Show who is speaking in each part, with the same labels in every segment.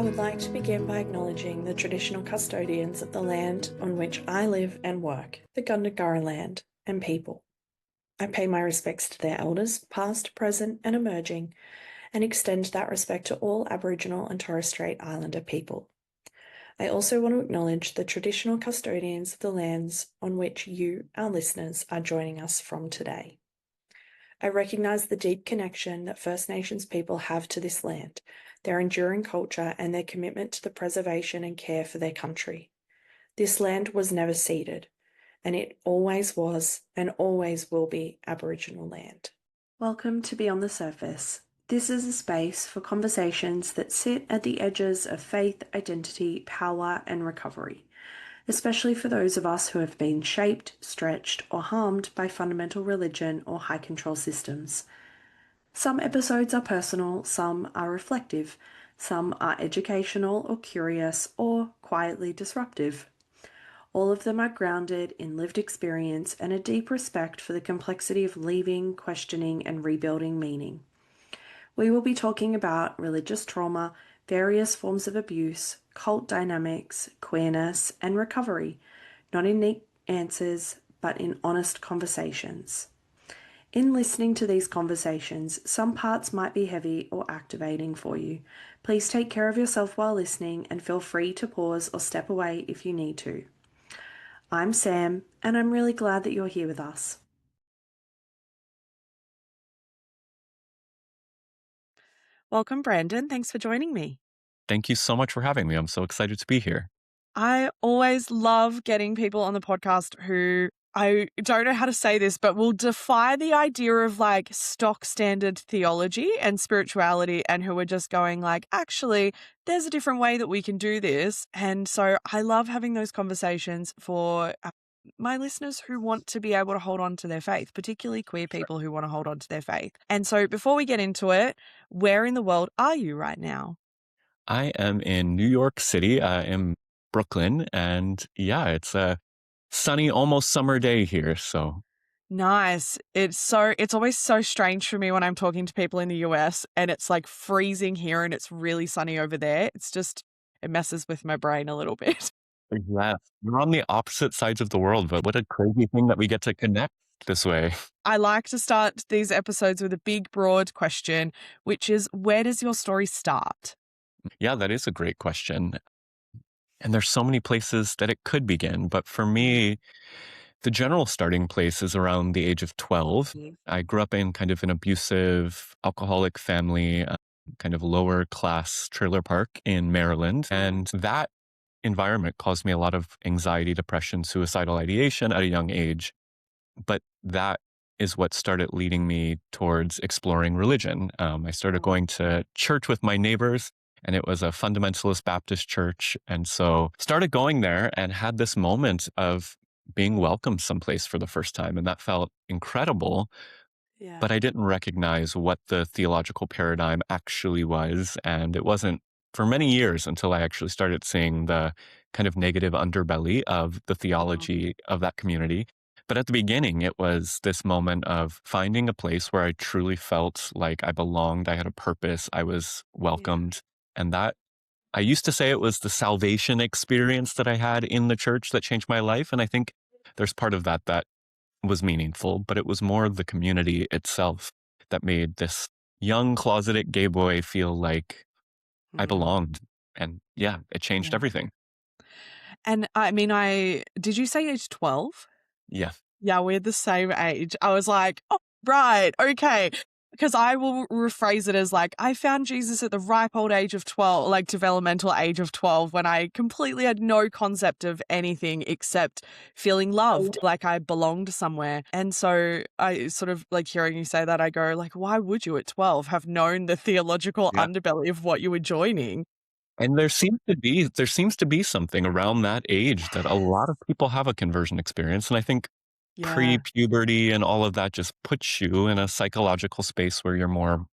Speaker 1: would like to begin by acknowledging the traditional custodians of the land on which I live and work, the Gundungurra land, and people. I pay my respects to their elders, past, present, and emerging, and extend that respect to all Aboriginal and Torres Strait Islander people. I also want to acknowledge the traditional custodians of the lands on which you, our listeners, are joining us from today. I recognise the deep connection that First Nations people have to this land, their enduring culture, and their commitment to the preservation and care for their country. This land was never ceded, and it always was and always will be Aboriginal land. Welcome to Beyond the Surface. This is a space for conversations that sit at the edges of faith, identity, power, and recovery, especially for those of us who have been shaped, stretched, or harmed by fundamental religion or high control systems. Some episodes are personal, some are reflective, some are educational or curious, or quietly disruptive. All of them are grounded in lived experience and a deep respect for the complexity of leaving, questioning, and rebuilding meaning. We will be talking about religious trauma, various forms of abuse, cult dynamics, queerness, and recovery, not in neat answers, but in honest conversations. In listening to these conversations, some parts might be heavy or activating for you. Please take care of yourself while listening and feel free to pause or step away if you need to. I'm Sam, and I'm really glad that you're here with us. Welcome, Brandan. Thanks for joining me.
Speaker 2: Thank you so much for having me. I'm so excited to be here.
Speaker 1: I always love getting people on the podcast who, I don't know how to say this, but will defy the idea of like stock standard theology and spirituality, and who are just going like, actually, there's a different way that we can do this. And so I love having those conversations for my listeners who want to be able to hold on to their faith, particularly queer people who want to hold on to their faith. And so before we get into it, where in the world are you right now?
Speaker 2: I am in New York City. In Brooklyn, and yeah, it's a sunny, almost summer day here. So
Speaker 1: Nice. It's always so strange for me when I'm talking to people in the US and it's like freezing here and it's really sunny over there. It messes with my brain a little bit.
Speaker 2: yeah, we're on the opposite sides of the world, but what a crazy thing that we get to connect this way.
Speaker 1: I like to start these episodes with a big, broad question, which is, where does your story start?
Speaker 2: Yeah, that is a great question. And there's so many places that it could begin. But for me, the general starting place is around the age of 12. I grew up in kind of an abusive, alcoholic family, kind of lower class trailer park in Maryland. And that environment caused me a lot of anxiety, depression, suicidal ideation at a young age. But that is what started leading me towards exploring religion. I started going to church with my neighbors, and it was a fundamentalist Baptist church. And so started going there and had this moment of being welcomed someplace for the first time. And that felt incredible.
Speaker 1: Yeah.
Speaker 2: But I didn't recognize what the theological paradigm actually was. And it wasn't for many years until I actually started seeing the kind of negative underbelly of the theology of that community. But at the beginning, it was this moment of finding a place where I truly felt like I belonged, I had a purpose, I was welcomed. And that, I used to say it was the salvation experience that I had in the church that changed my life. And I think there's part of that that was meaningful, but it was more the community itself that made this young closeted gay boy feel like I belonged. And yeah, it changed everything.
Speaker 1: And I mean, did you say age 12?
Speaker 2: Yeah.
Speaker 1: Yeah, we're the same age. I was like, oh, right, okay. Because I will rephrase it as like, I found Jesus at the ripe old age of 12, like developmental age of 12, when I completely had no concept of anything except feeling loved, like I belonged somewhere. And so I sort of like hearing you say that, I go like, why would you at 12 have known the theological underbelly of what you were joining?
Speaker 2: And there seems to be something around that age that a lot of people have a conversion experience. And I think pre-puberty and all of that just puts you in a psychological space where you're more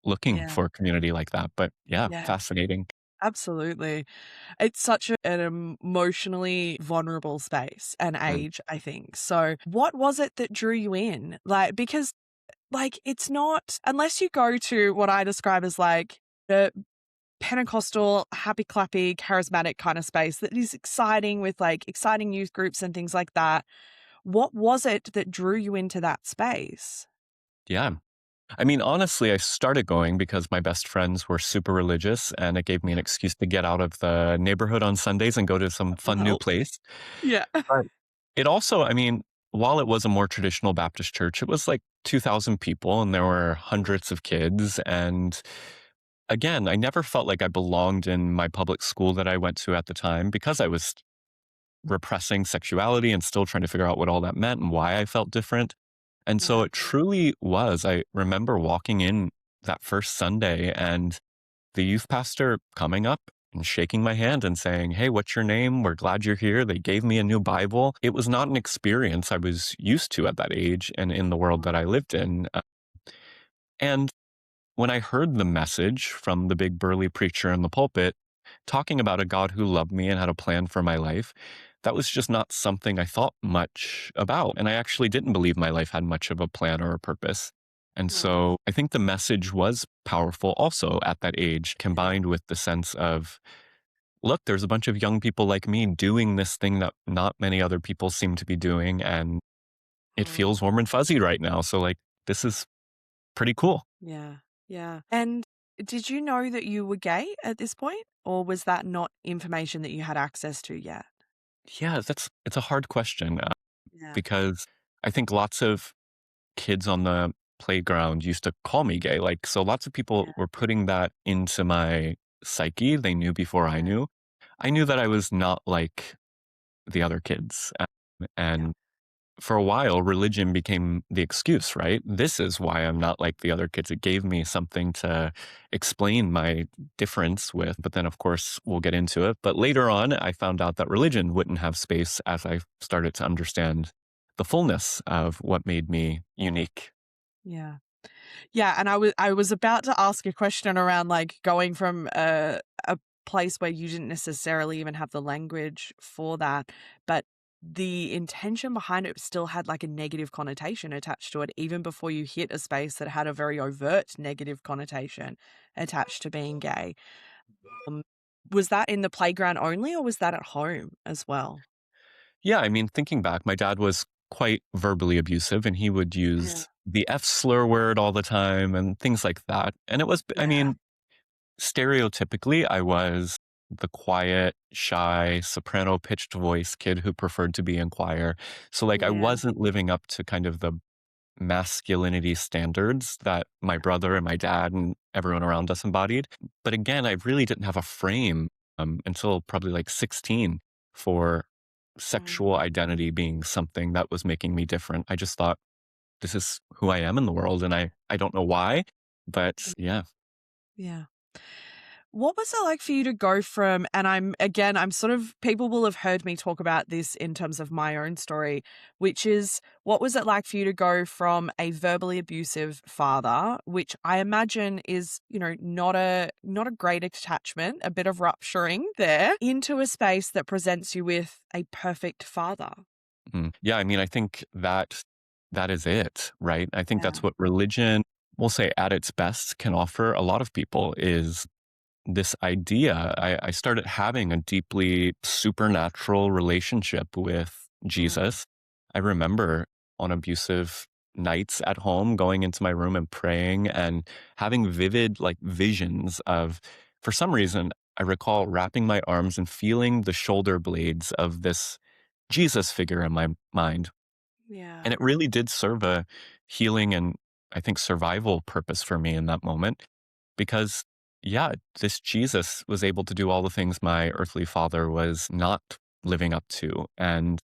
Speaker 2: looking for a community like that. But fascinating.
Speaker 1: Absolutely. It's such an emotionally vulnerable space and age, I think. So what was it that drew you in? Like, because like, it's not, unless you go to what I describe as like the
Speaker 3: Pentecostal, happy clappy, charismatic kind of space that is exciting with like exciting youth groups and things like that. What was it that drew you into that space?
Speaker 2: Yeah. I mean, honestly, I started going because my best friends were super religious and it gave me an
Speaker 3: Yeah.
Speaker 2: excuse to get out of the neighborhood on Sundays and go to some
Speaker 3: That will
Speaker 2: fun new
Speaker 3: help.
Speaker 2: place.
Speaker 3: Yeah.
Speaker 2: But it also, I mean, while it was a more traditional Baptist church, it was like 2,000 people and there were hundreds of kids. And again, I never felt like I belonged in my public school that I went to at the time because I was repressing sexuality and still trying to figure out what all that meant and why I felt different. And so
Speaker 3: Yeah.
Speaker 2: it truly was. I remember walking in that first Sunday and the youth pastor coming up and shaking my hand and saying, "Hey, what's your name? We're glad you're here." They gave me a new Bible. It was not an experience I was used to at that age and in the world that I lived in. And when I heard the message from the big burly preacher in the pulpit talking about a God who loved me and had a plan for my life, that was just not something I thought much about. And I actually didn't believe my life had much of a plan or a purpose. And
Speaker 3: Right.
Speaker 2: so I think the message was powerful also at that age,
Speaker 3: Yeah.
Speaker 2: combined with the sense of, look, there's a bunch of young people like me doing this thing that not many other people seem to be doing. And it
Speaker 3: Mm.
Speaker 2: feels warm and fuzzy right now. So, like, this is pretty cool.
Speaker 3: Yeah. Yeah. And did you know that you were gay at this point, or was that not information that you had access to yet?
Speaker 2: Yeah, it's a hard question
Speaker 3: Yeah.
Speaker 2: because I think lots of kids on the playground used to call me gay. Like, so lots of people
Speaker 3: Yeah.
Speaker 2: were putting that into my psyche. They knew before I
Speaker 3: Yeah.
Speaker 2: knew. I knew that I was not like the other kids.
Speaker 3: Yeah.
Speaker 2: And for a while, religion became the excuse, right? This is why I'm not like the other kids. It gave me something to explain my difference with. But then, of course, we'll get into it. But later on, I found out that religion wouldn't have space as I started to understand the fullness of what made me unique.
Speaker 3: Yeah. Yeah, and I was about to ask a question around, like, going from a place where you didn't necessarily even have the language for that, but the intention behind it still had, like, a negative connotation attached to it even before you hit a space that had a very overt negative connotation attached to being gay. Um, was that in the playground only, or was that at home as well?
Speaker 2: Yeah, I mean, thinking back, my dad was quite verbally abusive and he would
Speaker 3: Yeah.
Speaker 2: use the F slur word all the time and things like that. And it was, I
Speaker 3: Yeah.
Speaker 2: mean, stereotypically, I was the quiet, shy, soprano pitched voice kid who preferred to be in choir. So, like, I
Speaker 3: Yeah.
Speaker 2: wasn't living up to kind of the masculinity standards that my brother and my dad and everyone around us embodied. But again, I really didn't have a frame until probably like 16 for sexual
Speaker 3: Mm.
Speaker 2: identity being something that was making me different. I just thought, this is who I am in the world. And I don't know why, but yeah.
Speaker 3: Yeah. What was it like for you to go from, and I'm sort of, people will have heard me talk about this in terms of my own story, which is, what was it like for you to go from a verbally abusive father, which I imagine is, not a great attachment, a bit of rupturing there, into a space that presents you with a perfect father?
Speaker 2: Yeah, I mean, I think that is it, right? I think
Speaker 3: Yeah.
Speaker 2: that's what religion, we'll say at its best, can offer a lot of people is this idea. I started having a deeply supernatural relationship with
Speaker 3: Mm.
Speaker 2: Jesus. I remember on abusive nights at home going into my room and praying and having vivid like visions of, for some reason, I recall wrapping my arms and feeling the shoulder blades of this Jesus figure in my mind. And
Speaker 3: Yeah.
Speaker 2: it really did serve a healing and I think survival purpose for me in that moment because, yeah, this Jesus was able to do all the things my earthly father was not living up to. And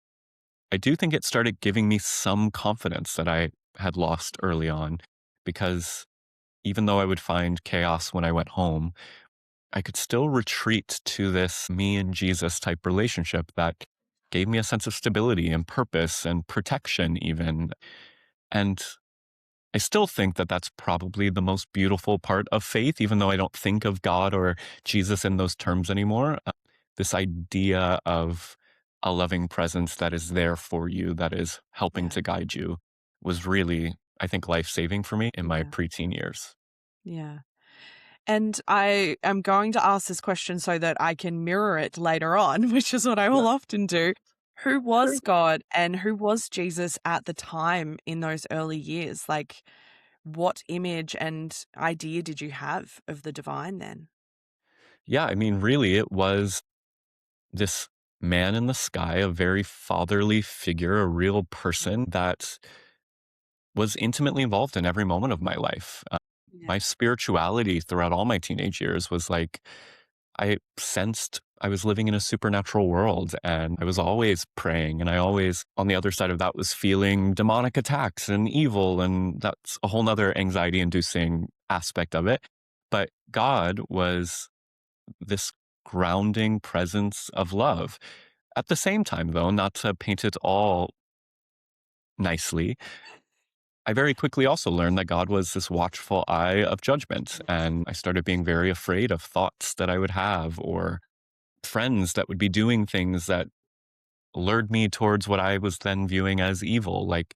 Speaker 2: I do think it started giving me some confidence that I had lost early on because even though I would find chaos when I went home, I could still retreat to this me and Jesus type relationship that gave me a sense of stability and purpose and protection, even. And I still think that that's probably the most beautiful part of faith, even though I don't think of God or Jesus in those terms anymore. This idea of a loving presence that is there for you, that is helping
Speaker 3: Yeah.
Speaker 2: to guide you, was really, I think, life saving for me in my
Speaker 3: Yeah.
Speaker 2: preteen years.
Speaker 3: Yeah. And I am going to ask this question so that I can mirror it later on, which is what I will often do. Who was God and who was Jesus at the time in those early years? Like, what image and idea did you have of the divine then?
Speaker 2: Yeah, I mean, really, it was this man in the sky, a very fatherly figure, a real person that was intimately involved in every moment of my life.
Speaker 3: Yeah.
Speaker 2: My spirituality throughout all my teenage years was like, I sensed I was living in a supernatural world and I was always praying. And I always, on the other side of that, was feeling demonic attacks and evil. And that's a whole nother anxiety inducing aspect of it. But God was this grounding presence of love. At the same time, though, not to paint it all nicely, I very quickly also learned that God was this watchful eye of judgment. And I started being very afraid of thoughts that I would have or friends that would be doing things that lured me towards what I was then viewing as evil. Like,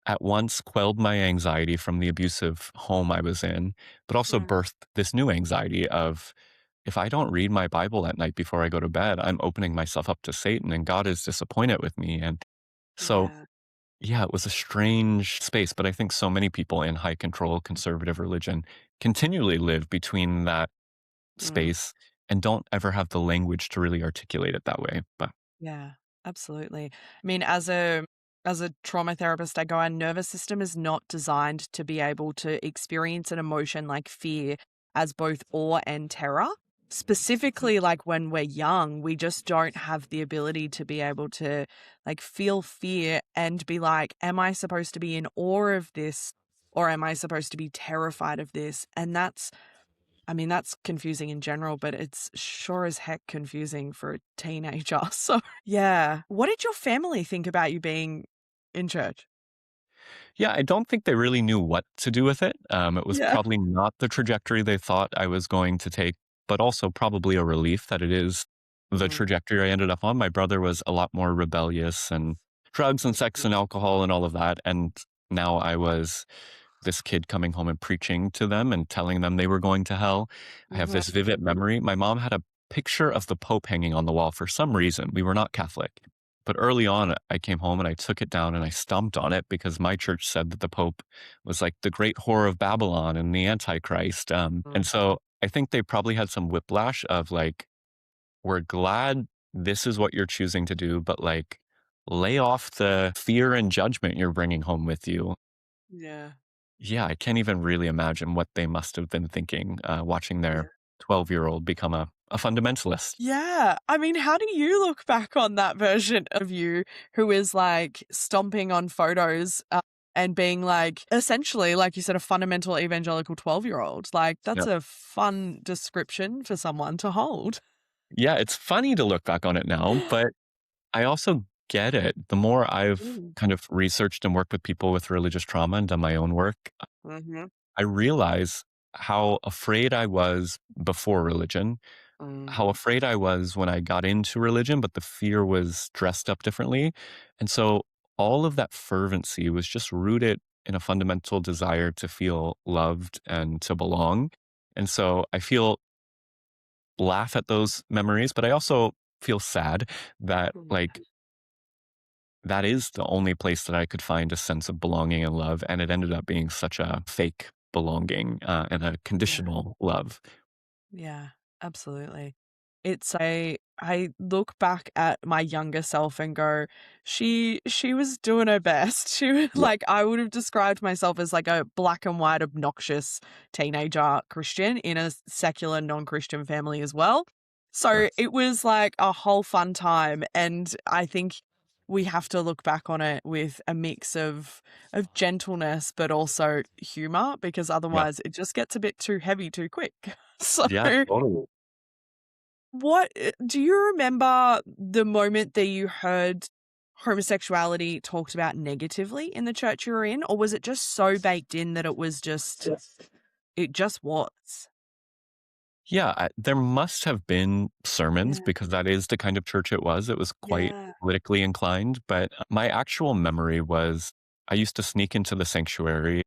Speaker 2: at once quelled my anxiety from the abusive home I was in, but also birthed this new anxiety of if I don't read my Bible at night before I go to bed, I'm opening myself up to Satan and God is disappointed with me. And so,
Speaker 3: Yeah.
Speaker 2: yeah, it was a strange space, but I think so many people in high control conservative religion continually live between that
Speaker 3: Mm.
Speaker 2: space and don't ever have the language to really articulate it that way. But
Speaker 3: Yeah, absolutely. I mean, as a trauma therapist, I go, our nervous system is not designed to be able to experience an emotion like fear as both awe and terror. Specifically, like when we're young, we just don't have the ability to be able to like feel fear and be like, am I supposed to be in awe of this or am I supposed to be terrified of this? And that's confusing in general, but it's sure as heck confusing for a teenager. So, yeah. What did your family think about you being in church?
Speaker 2: yeah, I don't think they really knew what to do with it. It was
Speaker 3: Yeah.
Speaker 2: probably not the trajectory they thought I was going to take, but also probably a relief that it is the
Speaker 3: Mm.
Speaker 2: trajectory I ended up on. My brother was a lot more rebellious and drugs and sex and alcohol and all of that. And now I was this kid coming home and preaching to them and telling them they were going to hell. I have this vivid memory. My mom had a picture of the Pope hanging on the wall for some reason. We were not Catholic. But early on, I came home and I took it down and I stomped on it because my church said that the Pope was like the great whore of Babylon and the Antichrist. And so I think they probably had some whiplash of like, we're glad this is what you're choosing to do, but like, lay off the fear and judgment you're bringing home with you.
Speaker 3: Yeah.
Speaker 2: Yeah, I can't even really imagine what they must have been thinking watching their 12-year-old become a fundamentalist.
Speaker 3: Yeah. I mean, how do you look back on that version of you who is like stomping on photos and being like, essentially, like you said, a fundamental evangelical 12-year-old? Like, that's
Speaker 2: Yeah.
Speaker 3: a fun description for someone to hold.
Speaker 2: Yeah, it's funny to look back on it now, but I also get it. The more I've
Speaker 3: Mm.
Speaker 2: kind of researched and worked with people with religious trauma and done my own work,
Speaker 3: Mm-hmm.
Speaker 2: I realize how afraid I was before religion, how afraid I was when I got into religion, but the fear was dressed up differently. And so all of that fervency was just rooted in a fundamental desire to feel loved and to belong. And so I feel laugh at those memories, but I also feel sad that like that is the only place that I could find a sense of belonging and love. And it ended up being such a fake belonging and a
Speaker 3: Yeah.
Speaker 2: conditional love.
Speaker 3: Yeah, absolutely. I look back at my younger self and go, she was doing her best. She was
Speaker 2: Yeah.
Speaker 3: like, I would have described myself as like a black and white obnoxious teenager Christian in a secular non-Christian family as well. So
Speaker 2: Nice.
Speaker 3: it was like a whole fun time, and I think we have to look back on it with a mix of gentleness but also humor, because
Speaker 2: Yeah.
Speaker 3: otherwise it just gets a bit too heavy too quick. So
Speaker 2: Yeah, totally.
Speaker 3: what do you remember the moment that you heard homosexuality talked about negatively in the church you were in, or was it just so baked in that it just was?
Speaker 2: Yeah, there must have been sermons
Speaker 3: Yeah.
Speaker 2: because that is the kind of church it was. It was quite
Speaker 3: Yeah.
Speaker 2: politically inclined, but my actual memory was I used to sneak into the sanctuary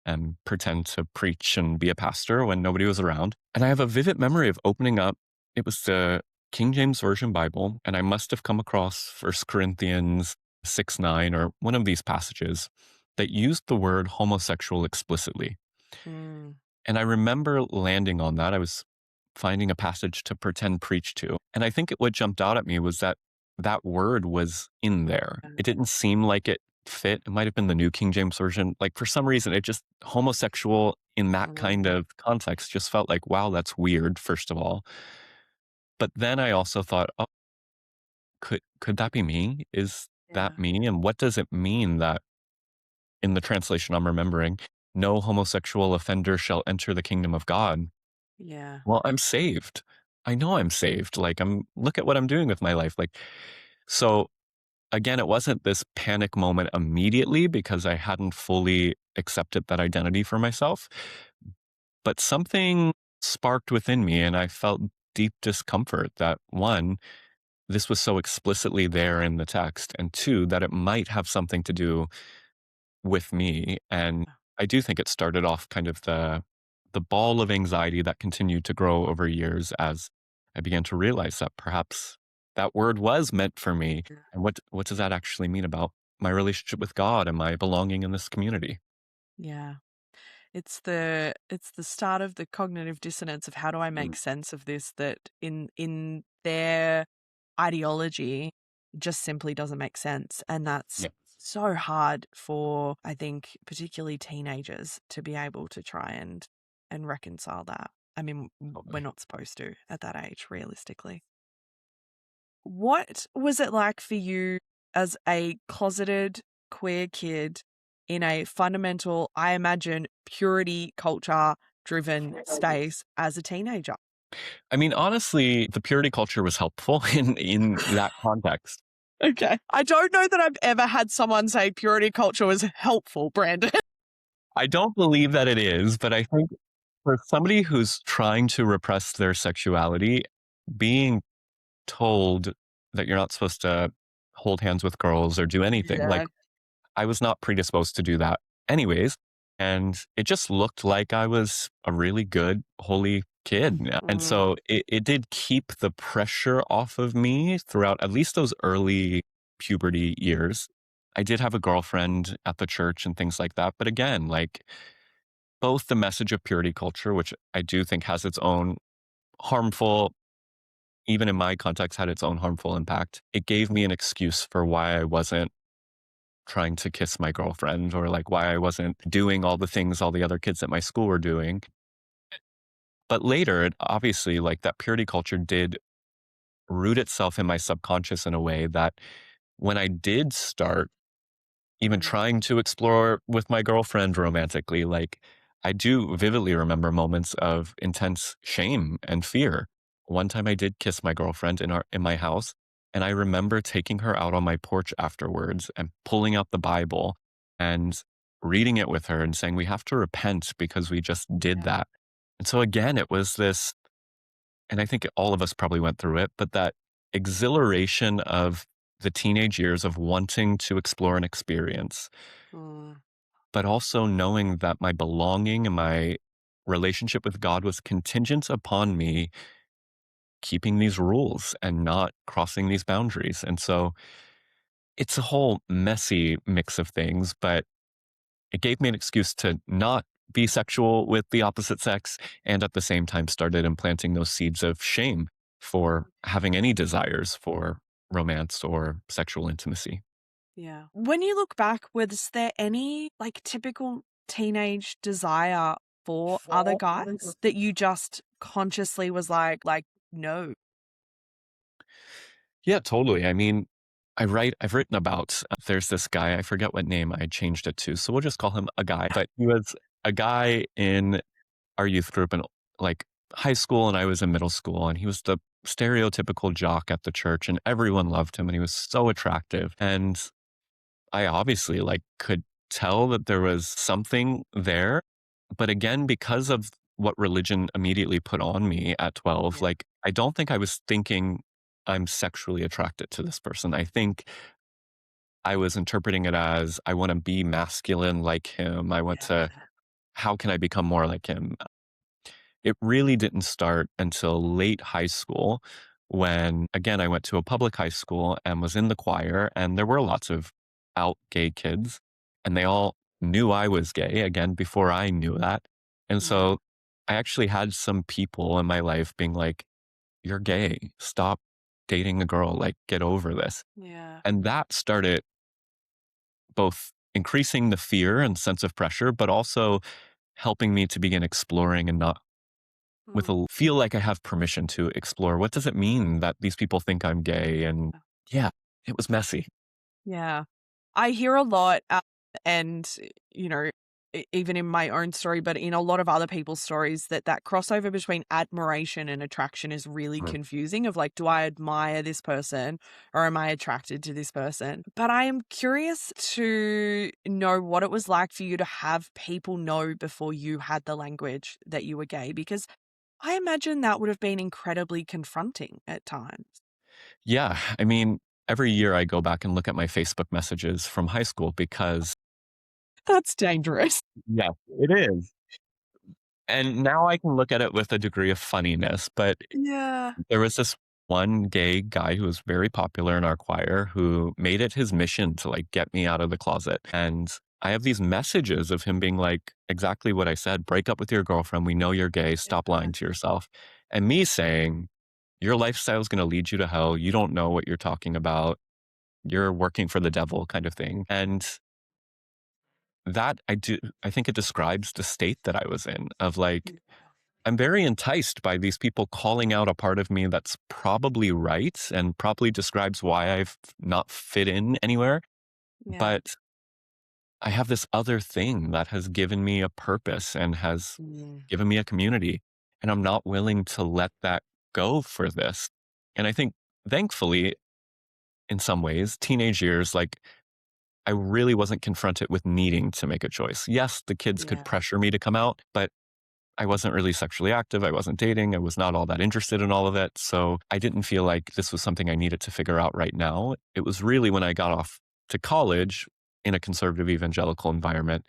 Speaker 2: and pretend to preach and be a pastor when nobody was around. And I have a vivid memory of opening up. It was the King James Version Bible, and I must have come across 1 Corinthians 6:9 or one of these passages that used the word homosexual explicitly.
Speaker 3: Mm.
Speaker 2: And I remember landing on that. I was finding a passage to pretend preach to. And I think what jumped out at me was that that word was in there. It didn't seem like it fit. It might have been the New King James Version. Like for some reason, it just homosexual in that kind of context just felt like, wow, that's weird, first of all. But then I also thought, oh, could that be me? Is that me? And what does it mean that in the translation I'm remembering, no homosexual offender shall enter the kingdom of God?
Speaker 3: Yeah.
Speaker 2: Well, I'm saved. I know I'm saved. Like look at what I'm doing with my life. Like, so again, it wasn't this panic moment immediately because I hadn't fully accepted that identity for myself, but something sparked within me and I felt deep discomfort that one, this was so explicitly there in the text, and two, that it might have something to do with me. And I do think it started off kind of the ball of anxiety that continued to grow over years as I began to realize that perhaps that word was meant for me. And what does that actually mean about my relationship with God and my belonging in this community?
Speaker 3: Yeah. It's the start of the cognitive dissonance of how do I make sense of this that in their ideology just simply doesn't make sense. And that's
Speaker 2: Yeah.
Speaker 3: so hard for, I think, particularly teenagers to be able to try and reconcile that. I mean, we're not supposed to at that age, realistically. What was it like for you as a closeted queer kid in a fundamental, I imagine, purity culture driven space as a teenager?
Speaker 2: I mean, honestly, the purity culture was helpful in that context.
Speaker 3: Okay. I don't know that I've ever had someone say purity culture was helpful, Brandon.
Speaker 2: I don't believe that it is, but I think for somebody who's trying to repress their sexuality, being told that you're not supposed to hold hands with girls or do anything, like I was not predisposed to do that anyways. And it just looked like I was a really good, holy kid. And so it did keep the pressure off of me throughout at least those early puberty years. I did have a girlfriend at the church and things like that. But again, like both the message of purity culture, which I do think has its own harmful, even in my context, had its own harmful impact. It gave me an excuse for why I wasn't trying to kiss my girlfriend or like why I wasn't doing all the things all the other kids at my school were doing. But later, it obviously, like that purity culture did root itself in my subconscious in a way that when I did start even trying to explore with my girlfriend romantically, like I do vividly remember moments of intense shame and fear. One time I did kiss my girlfriend in my house, and I remember taking her out on my porch afterwards and pulling out the Bible and reading it with her and saying, we have to repent because we just did that. And so again, it was this, and I think all of us probably went through it, but that exhilaration of the teenage years of wanting to explore an experience, but also knowing that my belonging and my relationship with God was contingent upon me keeping these rules and not crossing these boundaries. And so it's a whole messy mix of things, but it gave me an excuse to not be sexual with the opposite sex and at the same time started implanting those seeds of shame for having any desires for romance or sexual intimacy.
Speaker 3: Yeah. When you look back, was there any like typical teenage desire for other guys that you just consciously was like, no?
Speaker 2: Yeah, totally. I mean, I've written about, there's this guy, I forget what name I changed it to, so we'll just call him a guy, but he was a guy in our youth group in like high school and I was in middle school, and he was the stereotypical jock at the church and everyone loved him and he was so attractive. And I obviously like could tell that there was something there. But again, because of what religion immediately put on me at 12, like I don't think I was thinking I'm sexually attracted to this person. I think I was interpreting it as I want to be masculine like him. I want to how can I become more like him? It really didn't start until late high school when, again, I went to a public high school and was in the choir, and there were lots of out gay kids, and they all knew I was gay, again, before I knew that. And
Speaker 3: Yeah.
Speaker 2: so I actually had some people in my life being like, "You're gay. Stop dating a girl. Like, get over this."
Speaker 3: Yeah.
Speaker 2: And that started both increasing the fear and sense of pressure, but also helping me to begin exploring and not with
Speaker 3: Mm.
Speaker 2: a feel like I have permission to explore what does it mean that these people think I'm gay? And yeah, it was messy.
Speaker 3: Yeah. I hear a lot, and, you know, even in my own story, but in a lot of other people's stories, that crossover between admiration and attraction is really
Speaker 2: Mm.
Speaker 3: confusing of like, do I admire this person or am I attracted to this person? But I am curious to know what it was like for you to have people know before you had the language that you were gay, because I imagine that would have been incredibly confronting at times.
Speaker 2: Yeah, I mean, every year I go back and look at my Facebook messages from high school because
Speaker 3: That's dangerous.
Speaker 2: yeah, it is. And now I can look at it with a degree of funniness, but
Speaker 3: Yeah.
Speaker 2: there was this one gay guy who was very popular in our choir who made it his mission to like get me out of the closet. And I have these messages of him being like, exactly what I said, break up with your girlfriend. We know you're gay. Stop lying to yourself. And me saying, your lifestyle is going to lead you to hell. You don't know what you're talking about. You're working for the devil kind of thing. And that I think it describes the state that I was in of like, I'm very enticed by these people calling out a part of me that's probably right and probably describes why I've not fit in anywhere.
Speaker 3: Yeah.
Speaker 2: But I have this other thing that has given me a purpose and has
Speaker 3: Mm.
Speaker 2: given me a community. And I'm not willing to let that go for this. And I think, thankfully, in some ways, teenage years, like I really wasn't confronted with needing to make a choice. Yes, the kids could
Speaker 3: Yeah.
Speaker 2: pressure me to come out, but I wasn't really sexually active. I wasn't dating. I was not all that interested in all of it. So I didn't feel like this was something I needed to figure out right now. It was really when I got off to college in a conservative evangelical environment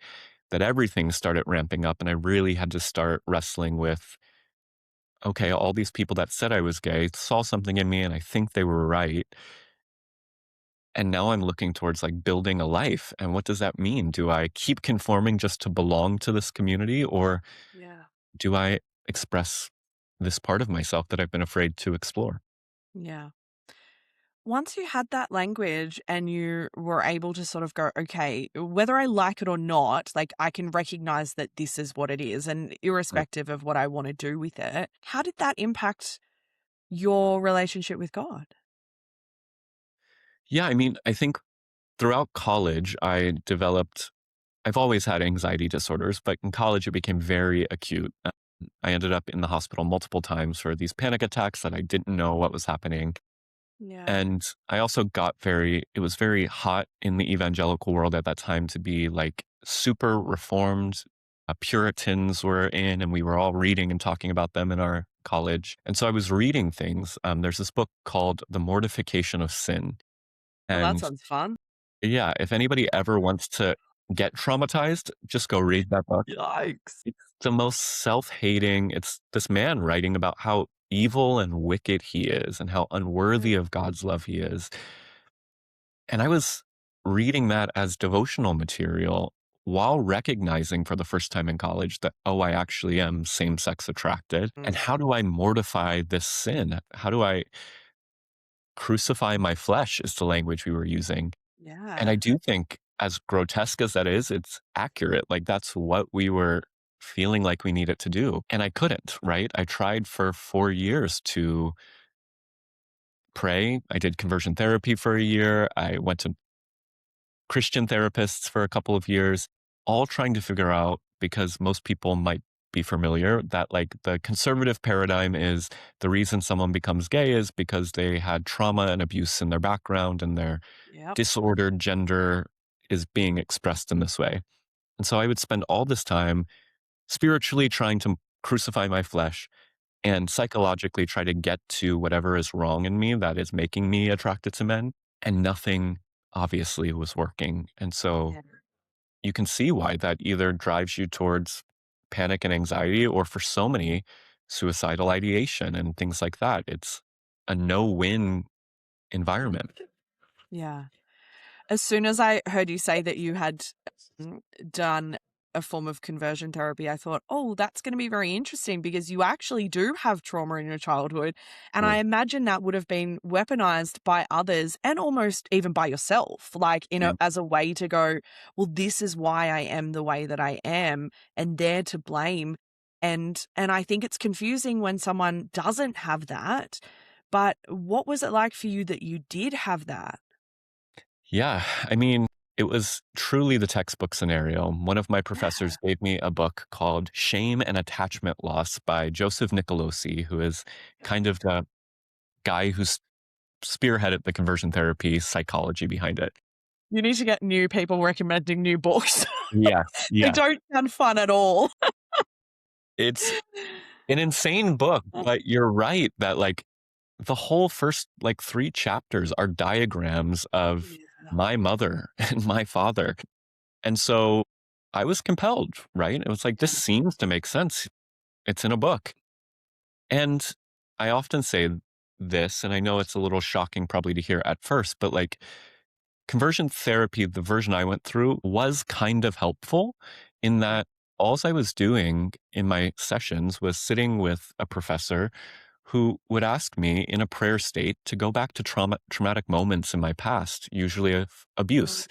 Speaker 2: that everything started ramping up. And I really had to start wrestling with, okay, all these people that said I was gay saw something in me and I think they were right. And now I'm looking towards like building a life. And what does that mean? Do I keep conforming just to belong to this community, or
Speaker 3: Yeah.
Speaker 2: do I express this part of myself that I've been afraid to explore?
Speaker 3: Yeah. Once you had that language and you were able to sort of go, okay, whether I like it or not, like I can recognize that this is what it is, and
Speaker 2: Mm.
Speaker 3: irrespective of what I want to do with it, how did that impact your relationship with God?
Speaker 2: Yeah, I mean, I think throughout college, I've always had anxiety disorders, but in college it became very acute. I ended up in the hospital multiple times for these panic attacks that I didn't know what was happening.
Speaker 3: Yeah.
Speaker 2: And I also it was very hot in the evangelical world at that time to be like super reformed. Puritans were in, and we were all reading and talking about them in our college. And so I was reading things. There's this book called The Mortification of Sin.
Speaker 3: Well, that
Speaker 2: And
Speaker 3: sounds fun.
Speaker 2: yeah, if anybody ever wants to get traumatized, just go read that book.
Speaker 3: Yikes.
Speaker 2: It's the most self-hating. It's this man writing about how evil and wicked he is and how unworthy of God's love he is. And I was reading that as devotional material while recognizing for the first time in college that, oh, I actually am same-sex attracted. And
Speaker 3: Mm.
Speaker 2: how do I mortify this sin? How do I crucify my flesh is the language we were using. And I
Speaker 3: Yeah.
Speaker 2: do think, as grotesque as that is, it's accurate. Like, that's what we were feeling like we needed to do. And I couldn't, right? I tried for 4 years to pray. I did conversion therapy for a year. I went to Christian therapists for a couple of years, all trying to figure out, because most people might be familiar, that like the conservative paradigm is the reason someone becomes gay is because they had trauma and abuse in their background and their
Speaker 3: Yep.
Speaker 2: disordered gender is being expressed in this way. And so I would spend all this time spiritually trying to crucify my flesh and psychologically try to get to whatever is wrong in me that is making me attracted to men. And nothing obviously was working. And so
Speaker 3: Yeah.
Speaker 2: you can see why that either drives you towards panic and anxiety, or for so many, suicidal ideation and things like that. It's a no-win environment.
Speaker 3: Yeah. As soon as I heard you say that you had done a form of conversion therapy, I thought, oh, that's going to be very interesting because you actually do have trauma in your childhood. And I imagine that would have been weaponized by others and almost even by yourself, like, as a way to go, well, this is why I am the way that I am, and they're to blame. And I think it's confusing when someone doesn't have that. But what was it like for you that you did have that?
Speaker 2: Yeah, I mean, it was truly the textbook scenario. One of my professors gave me a book called Shame and Attachment Loss by Joseph Nicolosi, who is kind of the guy who's spearheaded the conversion therapy psychology behind it.
Speaker 3: You need to get new people recommending new books.
Speaker 2: Yes,
Speaker 3: They
Speaker 2: yeah.
Speaker 3: don't sound fun at all.
Speaker 2: It's an insane book, but you're right that like the whole first like 3 chapters are diagrams of my mother and my father. And so I was compelled, right? It was like, this seems to make sense. It's in a book. And I often say this, and I know it's a little shocking probably to hear at first, but like conversion therapy, the version I went through, was kind of helpful in that all I was doing in my sessions was sitting with a professor who would ask me in a prayer state to go back to traumatic moments in my past, usually of abuse.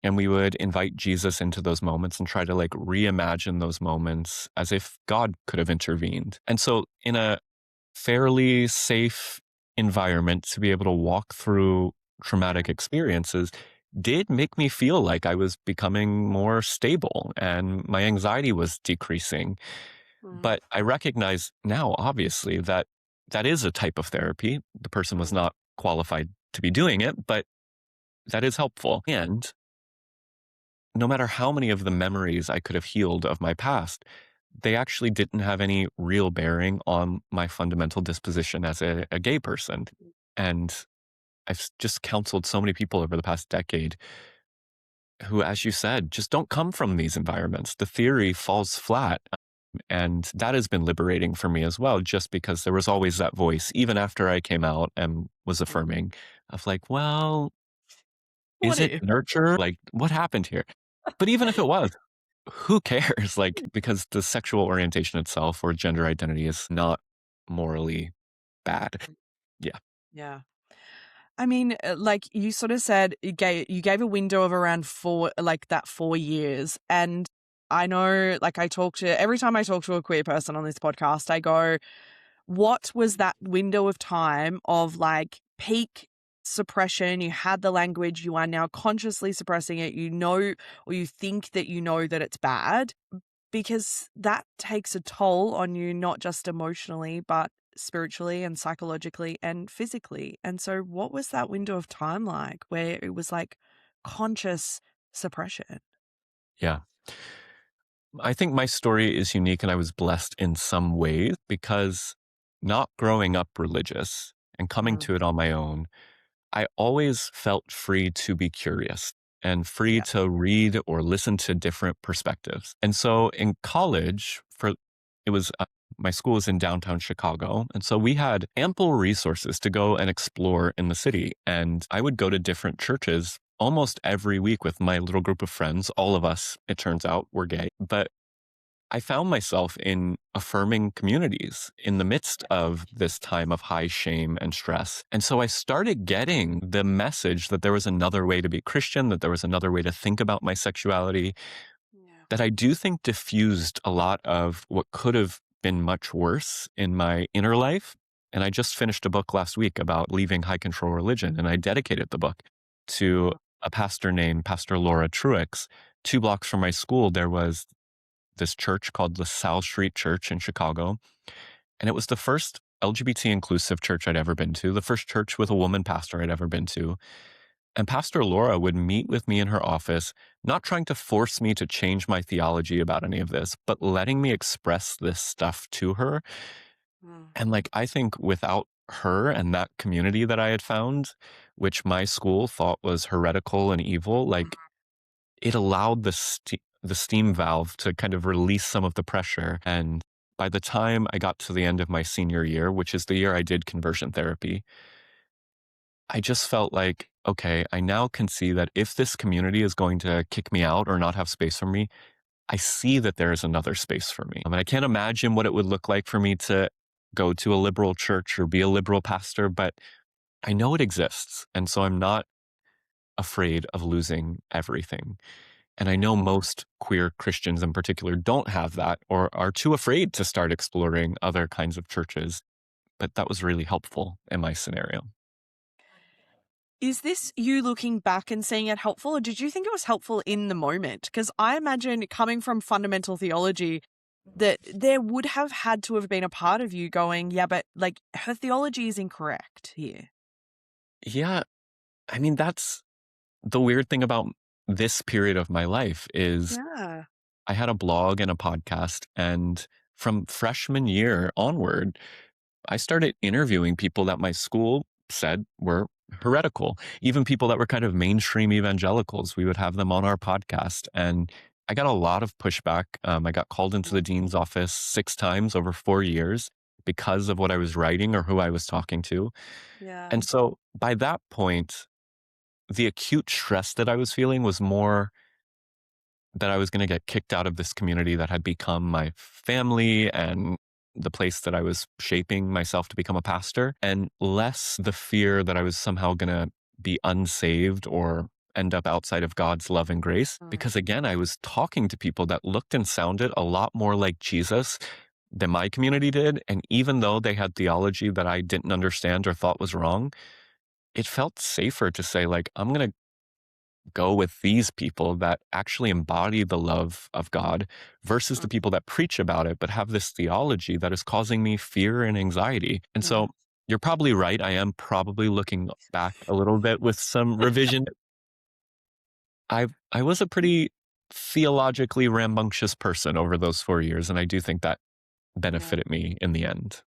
Speaker 2: And we would invite Jesus into those moments and try to like reimagine those moments as if God could have intervened. And so in a fairly safe environment to be able to walk through traumatic experiences did make me feel like I was becoming more stable and my anxiety was decreasing. But I recognize now, obviously, that that is a type of therapy. The person was not qualified to be doing it, but that is helpful. And no matter how many of the memories I could have healed of my past, they actually didn't have any real bearing on my fundamental disposition as a gay person. And I've just counseled so many people over the past decade who, as you said, just don't come from these environments. The theory falls flat. And that has been liberating for me as well, just because there was always that voice, even after I came out and was affirming, of like, well, is it nurture? Like, what happened here? But even if it was, who cares? Like, because the sexual orientation itself or gender identity is not morally bad. Yeah.
Speaker 3: Yeah. I mean, like you sort of said, you gave a window of around 4 years. And I know, like every time I talk to a queer person on this podcast, I go, what was that window of time of like peak suppression? You had the language, you are now consciously suppressing it, or you think that you know that it's bad, because that takes a toll on you, not just emotionally, but spiritually and psychologically and physically. And so what was that window of time like where it was like conscious suppression?
Speaker 2: Yeah. I think my story is unique and I was blessed in some ways because not growing up religious and coming to it on my own, I always felt free to be curious and free to read or listen to different perspectives. And so in college, my school was in downtown Chicago. And so we had ample resources to go and explore in the city. And I would go to different churches almost every week with my little group of friends. All of us, it turns out, were gay. But I found myself in affirming communities in the midst of this time of high shame and stress. And so I started getting the message that there was another way to be Christian, that there was another way to think about my sexuality, that I do think diffused a lot of what could have been much worse in my inner life. And I just finished a book last week about leaving high control religion, and I dedicated the book to a pastor named Pastor Laura Truex. 2 blocks from my school, there was this church called the Sal Street Church in Chicago. And it was the first LGBT inclusive church I'd ever been to, the first church with a woman pastor I'd ever been to. And Pastor Laura would meet with me in her office, not trying to force me to change my theology about any of this, but letting me express this stuff to her. And like, I think without her and that community that I had found, which my school thought was heretical and evil, like it allowed the steam valve to kind of release some of the pressure. And by the time I got to the end of my senior year, which is the year I did conversion therapy, I just felt like, okay, I now can see that if this community is going to kick me out or not have space for me, I see that there is another space for me. I mean, I can't imagine what it would look like for me to go to a liberal church or be a liberal pastor, but I know it exists. And so I'm not afraid of losing everything. And I know most queer Christians in particular don't have that or are too afraid to start exploring other kinds of churches. But that was really helpful in my scenario.
Speaker 3: Is this you looking back and seeing it helpful, or did you think it was helpful in the moment? Because I imagine coming from fundamental theology, that there would have had to have been a part of you going, yeah, but like her theology is incorrect here.
Speaker 2: Yeah. I mean, that's the weird thing about this period of my life is
Speaker 3: Yeah.
Speaker 2: I had a blog and a podcast, and from freshman year onward, I started interviewing people that my school said were heretical, even people that were kind of mainstream evangelicals. We would have them on our podcast. And I got a lot of pushback. I got called into the dean's office 6 times over 4 years because of what I was writing or who I was talking to.
Speaker 3: Yeah.
Speaker 2: And so by that point, the acute stress that I was feeling was more that I was going to get kicked out of this community that had become my family and the place that I was shaping myself to become a pastor, and less the fear that I was somehow going to be unsaved or end up outside of God's love and grace. Because again, I was talking to people that looked and sounded a lot more like Jesus than my community did. And even though they had theology that I didn't understand or thought was wrong, it felt safer to say, like, I'm going to go with these people that actually embody the love of God versus the people that preach about it, but have this theology that is causing me fear and anxiety. And so you're probably right. I am probably looking back a little bit with some revision. I was a pretty theologically rambunctious person over those 4 years, and I do think that benefited me in the end.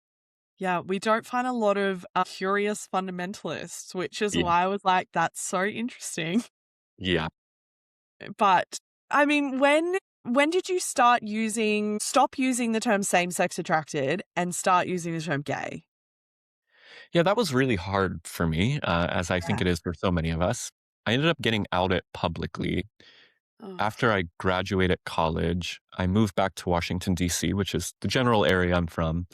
Speaker 3: Yeah, we don't find a lot of curious fundamentalists, which is
Speaker 2: Yeah.
Speaker 3: why I was like, that's so interesting.
Speaker 2: Yeah.
Speaker 3: But I mean, when did you stop using the term same-sex attracted and start using the term gay?
Speaker 2: Yeah, that was really hard for me, as I think it is for so many of us. I ended up getting outed publicly. After I graduated college, I moved back to Washington, D.C., which is the general area I'm from.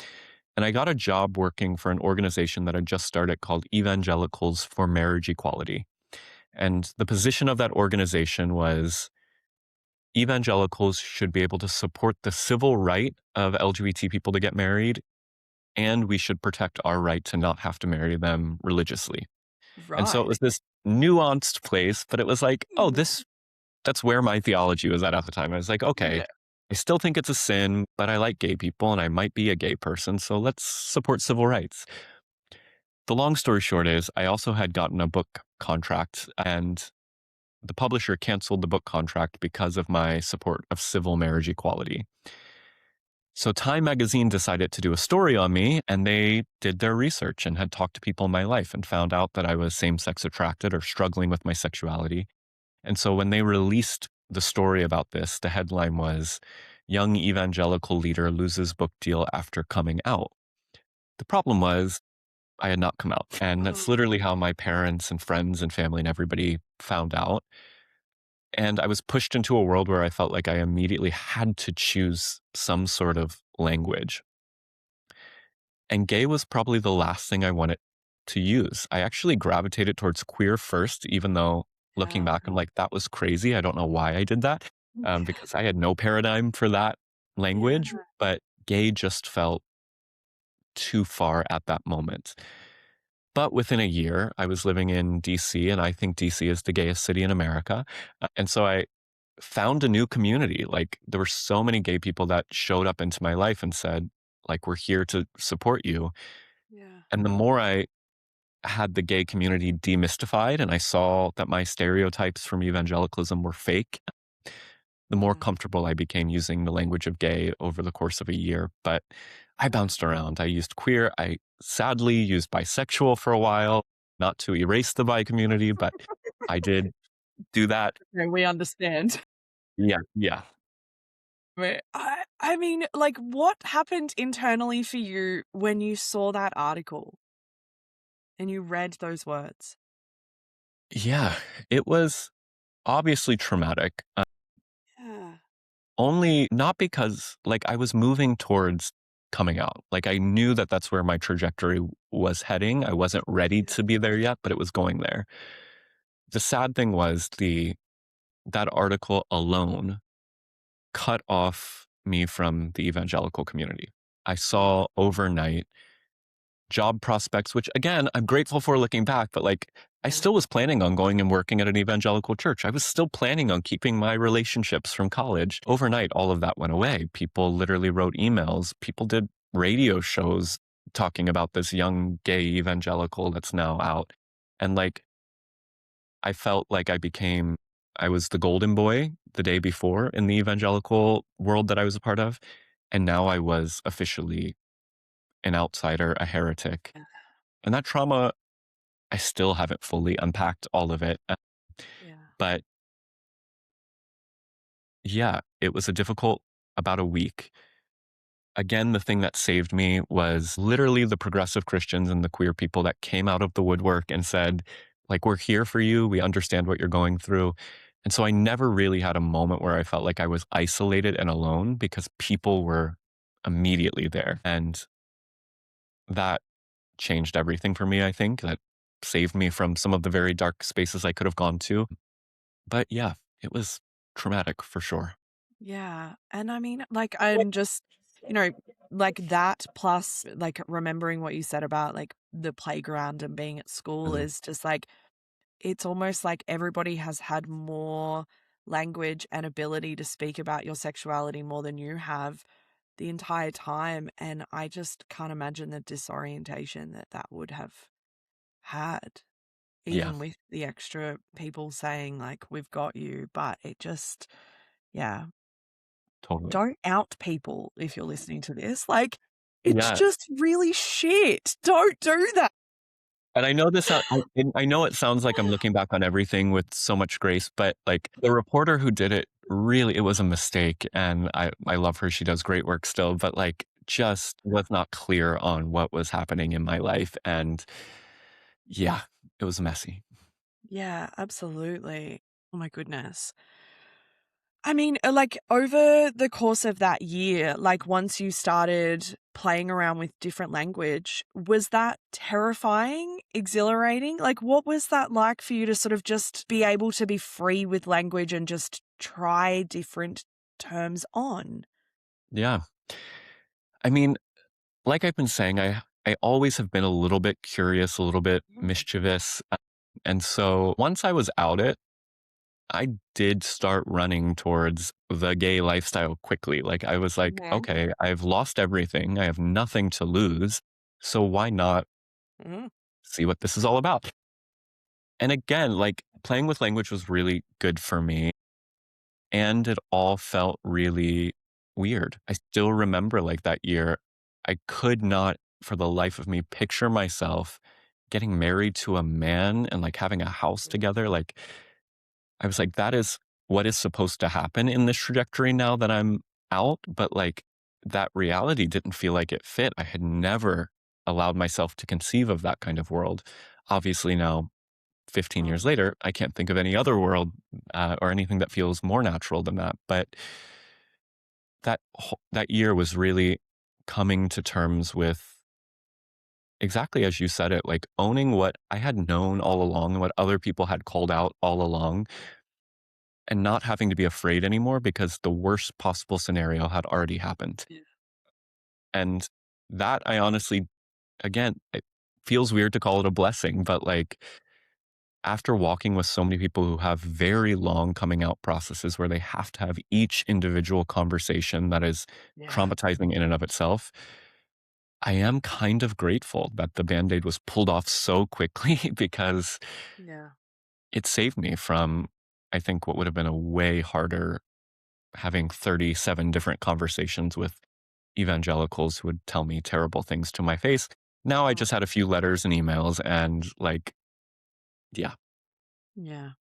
Speaker 2: And I got a job working for an organization that I just started called Evangelicals for Marriage Equality. And the position of that organization was evangelicals should be able to support the civil right of LGBT people to get married, and we should protect our right to not have to marry them religiously.
Speaker 3: Right.
Speaker 2: And so it was this nuanced place, but it was like, oh, that's where my theology was at the time. I was like, okay, I still think it's a sin, but I like gay people and I might be a gay person, so let's support civil rights. The long story short is I also had gotten a book contract, and the publisher canceled the book contract because of my support of civil marriage equality. So Time magazine decided to do a story on me, and they did their research and had talked to people in my life and found out that I was same-sex attracted or struggling with my sexuality. And so when they released the story about this, the headline was, "Young Evangelical Leader Loses Book Deal After Coming Out." The problem was I had not come out. And that's literally how my parents and friends and family and everybody found out. And I was pushed into a world where I felt like I immediately had to choose some sort of language. And gay was probably the last thing I wanted to use. I actually gravitated towards queer first, even though looking back, I'm like, that was crazy. I don't know why I did that, because I had no paradigm for that language, but gay just felt too far at that moment. But within a year, I was living in DC, and I think DC is the gayest city in America. And so I found a new community. Like, there were so many gay people that showed up into my life and said, like, we're here to support you. And the more I had the gay community demystified and I saw that my stereotypes from evangelicalism were fake, the more comfortable I became using the language of gay over the course of a year. But I bounced around. I used queer. I sadly used bisexual for a while, not to erase the bi community, but I did do that.
Speaker 3: We understand.
Speaker 2: Yeah.
Speaker 3: I mean, like, what happened internally for you when you saw that article and you read those words?
Speaker 2: Yeah, it was obviously traumatic.
Speaker 3: Yeah.
Speaker 2: Only not because like I was moving towards coming out. Like I knew that that's where my trajectory was heading. I wasn't ready to be there yet, but it was going there. The sad thing was that article alone cut off me from the evangelical community. I saw overnight job prospects, which again, I'm grateful for looking back, but like I still was planning on going and working at an evangelical church. I was still planning on keeping my relationships from college. Overnight, all of that went away. People literally wrote emails. People did radio shows talking about this young gay evangelical that's now out. And like, I felt like I was the golden boy the day before in the evangelical world that I was a part of. And now I was officially an outsider, a heretic. And that trauma, I still haven't fully unpacked all of it.
Speaker 3: Yeah.
Speaker 2: But yeah, it was a difficult about a week. Again, the thing that saved me was literally the progressive Christians and the queer people that came out of the woodwork and said, like, we're here for you. We understand what you're going through. And so I never really had a moment where I felt like I was isolated and alone because people were immediately there. And that changed everything for me, I think. That saved me from some of the very dark spaces I could have gone to. But yeah, it was traumatic for sure.
Speaker 3: Yeah. And I mean, like, I'm just, you know, like that plus like remembering what you said about like the playground and being at school
Speaker 2: Mhm.
Speaker 3: is just like, it's almost like everybody has had more language and ability to speak about your sexuality more than you have the entire time. And I just can't imagine the disorientation that that would have had,
Speaker 2: Yeah,
Speaker 3: even with the extra people saying, like, we've got you. But it just, yeah,
Speaker 2: totally.
Speaker 3: don't out people if you're listening to this. Like, it's
Speaker 2: Yeah.
Speaker 3: just really shit. Don't do that.
Speaker 2: And I know I know it sounds like I'm looking back on everything with so much grace, but like the reporter who did it, really, it was a mistake. And I love her. She does great work still, but like just was not clear on what was happening in my life. And yeah, it was messy.
Speaker 3: Yeah, absolutely. Oh my goodness. I mean, like over the course of that year, like once you started playing around with different language, was that terrifying, exhilarating? Like, what was that like for you to sort of just be able to be free with language and just try different terms on?
Speaker 2: Yeah. I mean, like I've been saying, I always have been a little bit curious, a little bit mischievous. And so once I was out it, I did start running towards the gay lifestyle quickly. Like I was like,
Speaker 3: Mhm.
Speaker 2: okay, I've lost everything. I have nothing to lose. So why not
Speaker 3: Mhm.
Speaker 2: see what this is all about? And again, like playing with language was really good for me. And it all felt really weird. I still remember like that year, I could not for the life of me picture myself getting married to a man and like having a house together. Like I was like, that is what is supposed to happen in this trajectory now that I'm out. But like that reality didn't feel like it fit. I had never allowed myself to conceive of that kind of world. Obviously, now, 15 years later, I can't think of any other world or anything that feels more natural than that. But that year was really coming to terms with exactly as you said it, like owning what I had known all along and what other people had called out all along and not having to be afraid anymore because the worst possible scenario had already happened.
Speaker 3: Yeah.
Speaker 2: And that I honestly, again, it feels weird to call it a blessing, but like after walking with so many people who have very long coming out processes where they have to have each individual conversation that is
Speaker 3: Yeah.
Speaker 2: traumatizing in and of itself, I am kind of grateful that the band aid was pulled off so quickly because
Speaker 3: Yeah.
Speaker 2: it saved me from, I think, what would have been a way harder having 37 different conversations with evangelicals who would tell me terrible things to my face. Now I
Speaker 3: Oh,
Speaker 2: just had a few letters and emails and like, yeah.
Speaker 3: yeah.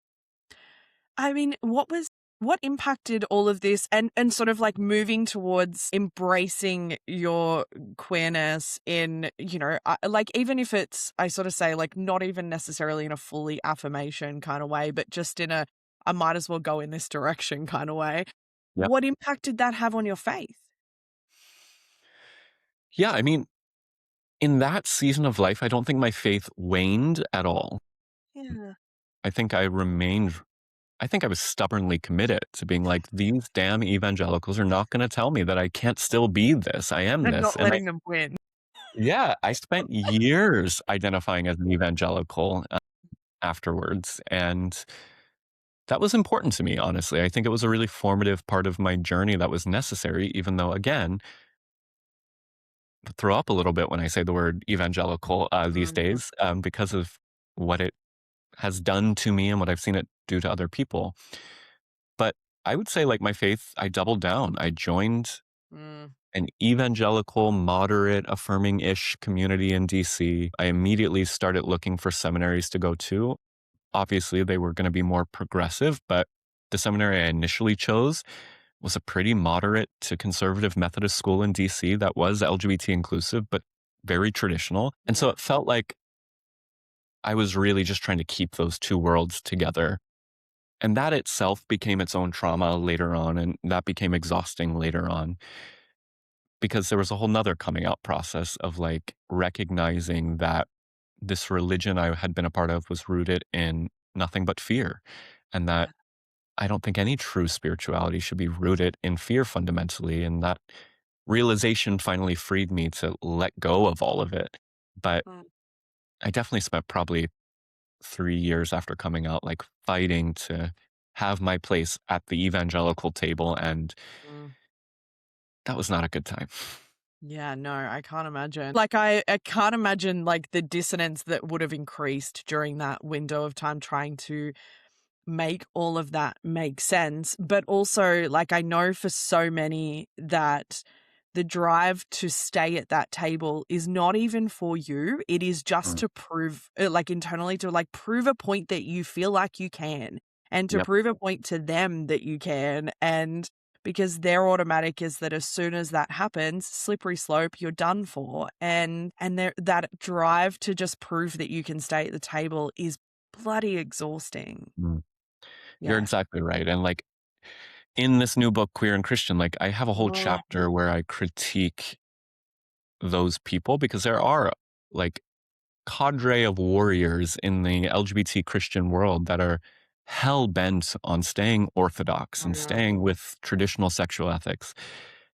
Speaker 3: I mean, what was what impacted all of this and sort of like moving towards embracing your queerness in, like even if it's, I sort of say like not even necessarily in a fully affirmation kind of way, but just in I might as well go in this direction kind of way.
Speaker 2: Yep.
Speaker 3: What impact did that have on your faith?
Speaker 2: Yeah, I mean, in that season of life, I don't think my faith waned at all.
Speaker 3: Yeah.
Speaker 2: I think I was stubbornly committed to being like, these damn evangelicals are not going to tell me that I can't still be this. I am
Speaker 3: And
Speaker 2: this.
Speaker 3: not letting them win.
Speaker 2: I spent years identifying as an evangelical afterwards. And that was important to me, honestly. I think it was a really formative part of my journey that was necessary, even though, again, I throw up a little bit when I say the word evangelical these days because of what it has done to me and what I've seen it do to other people. But I would say, like, my faith, I doubled down. I joined an evangelical, moderate, affirming-ish community in DC. I immediately started looking for seminaries to go to. Obviously, they were going to be more progressive, but the seminary I initially chose was a pretty moderate to conservative Methodist school in DC that was LGBT inclusive, but very traditional. And so it felt like I was really just trying to keep those two worlds together. And that itself became its own trauma later on, and that became exhausting later on because there was a whole nother coming out process of like recognizing that this religion I had been a part of was rooted in nothing but fear, and that I don't think any true spirituality should be rooted in fear fundamentally. And that realization finally freed me to let go of all of it. But I definitely spent probably 3 years after coming out, like fighting to have my place at the evangelical table. And that was not a good time.
Speaker 3: Yeah, no, I can't imagine. Like, I can't imagine like the dissonance that would have increased during that window of time trying to make all of that make sense. But also, like, I know for so many that the drive to stay at that table is not even for you. It is just to prove, like, internally to like prove a point that you feel like you can, and to prove a point to them that you can. And because their automatic is that as soon as that happens, slippery slope, you're done for. And that drive to just prove that you can stay at the table is bloody exhausting.
Speaker 2: You're exactly right. And like in this new book, Queer and Christian, like I have a whole chapter where I critique those people because there are like cadre of warriors in the LGBT Christian world that are hell bent on staying orthodox and staying with traditional sexual ethics.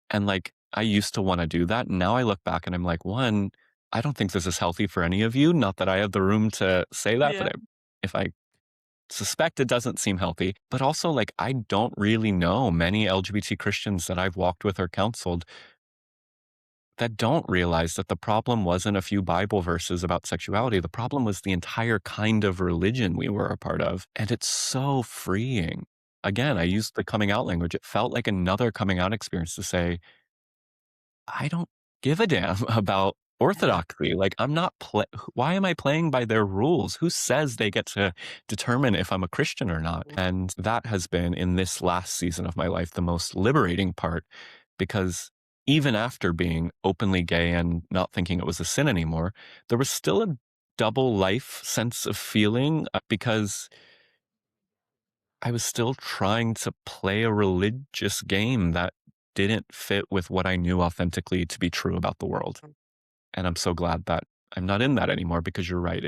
Speaker 2: And like, I used to want to do that. Now I look back and I'm like, one, I don't think this is healthy for any of you. Not that I have the room to say that, but if I suspect it doesn't seem healthy. But also, like, I don't really know many LGBT Christians that I've walked with or counseled that don't realize that the problem wasn't a few Bible verses about sexuality. The problem was the entire kind of religion we were a part of. And it's so freeing. Again, I used the coming out language. It felt like another coming out experience to say, I don't give a damn about orthodoxy. Like, I'm not, why am I playing by their rules? Who says they get to determine if I'm a Christian or not? And that has been, in this last season of my life, the most liberating part, because even after being openly gay and not thinking it was a sin anymore, there was still a double life sense of feeling because I was still trying to play a religious game that didn't fit with what I knew authentically to be true about the world. And I'm so glad that I'm not in that anymore, because you're right.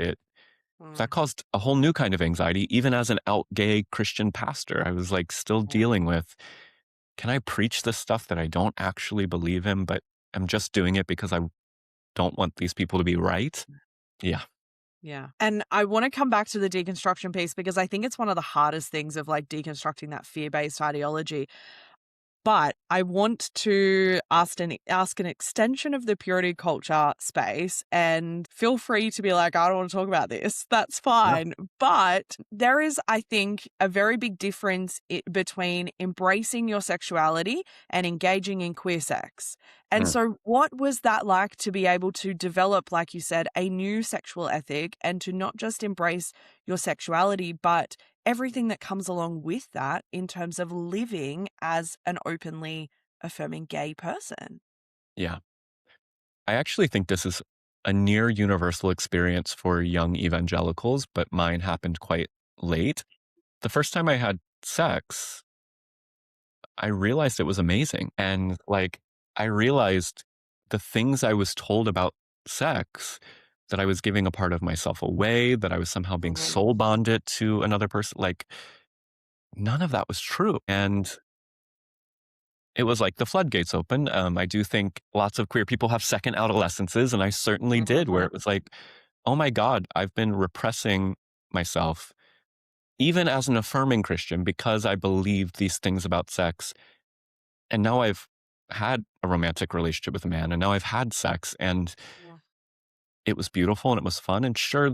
Speaker 2: That caused a whole new kind of anxiety. Even as an out gay Christian pastor, I was like still dealing with, can I preach this stuff that I don't actually believe in, but I'm just doing it because I don't want these people to be right? Yeah.
Speaker 3: Yeah. And I want to come back to the deconstruction piece, because I think it's one of the hardest things of like deconstructing that fear-based ideology. But I want to ask an extension of the purity culture space, and feel free to be like, I don't want to talk about this. That's fine. Yeah. But there is, I think, a very big difference between embracing your sexuality and engaging in queer sex. And so what was that like to be able to develop, like you said, a new sexual ethic, and to not just embrace your sexuality, but everything that comes along with that in terms of living as an openly affirming gay person.
Speaker 2: Yeah. I actually think this is a near universal experience for young evangelicals, but mine happened quite late. The first time I had sex, I realized it was amazing. And like, I realized the things I was told about sex, that I was giving a part of myself away, that I was somehow being soul bonded to another person, like, none of that was true. And it was like the floodgates open. I do think lots of queer people have second adolescences, and I certainly did, where it was like, oh my God, I've been repressing myself, even as an affirming Christian, because I believed these things about sex. And now I've had a romantic relationship with a man, and now I've had sex, and it was beautiful and it was fun. And sure,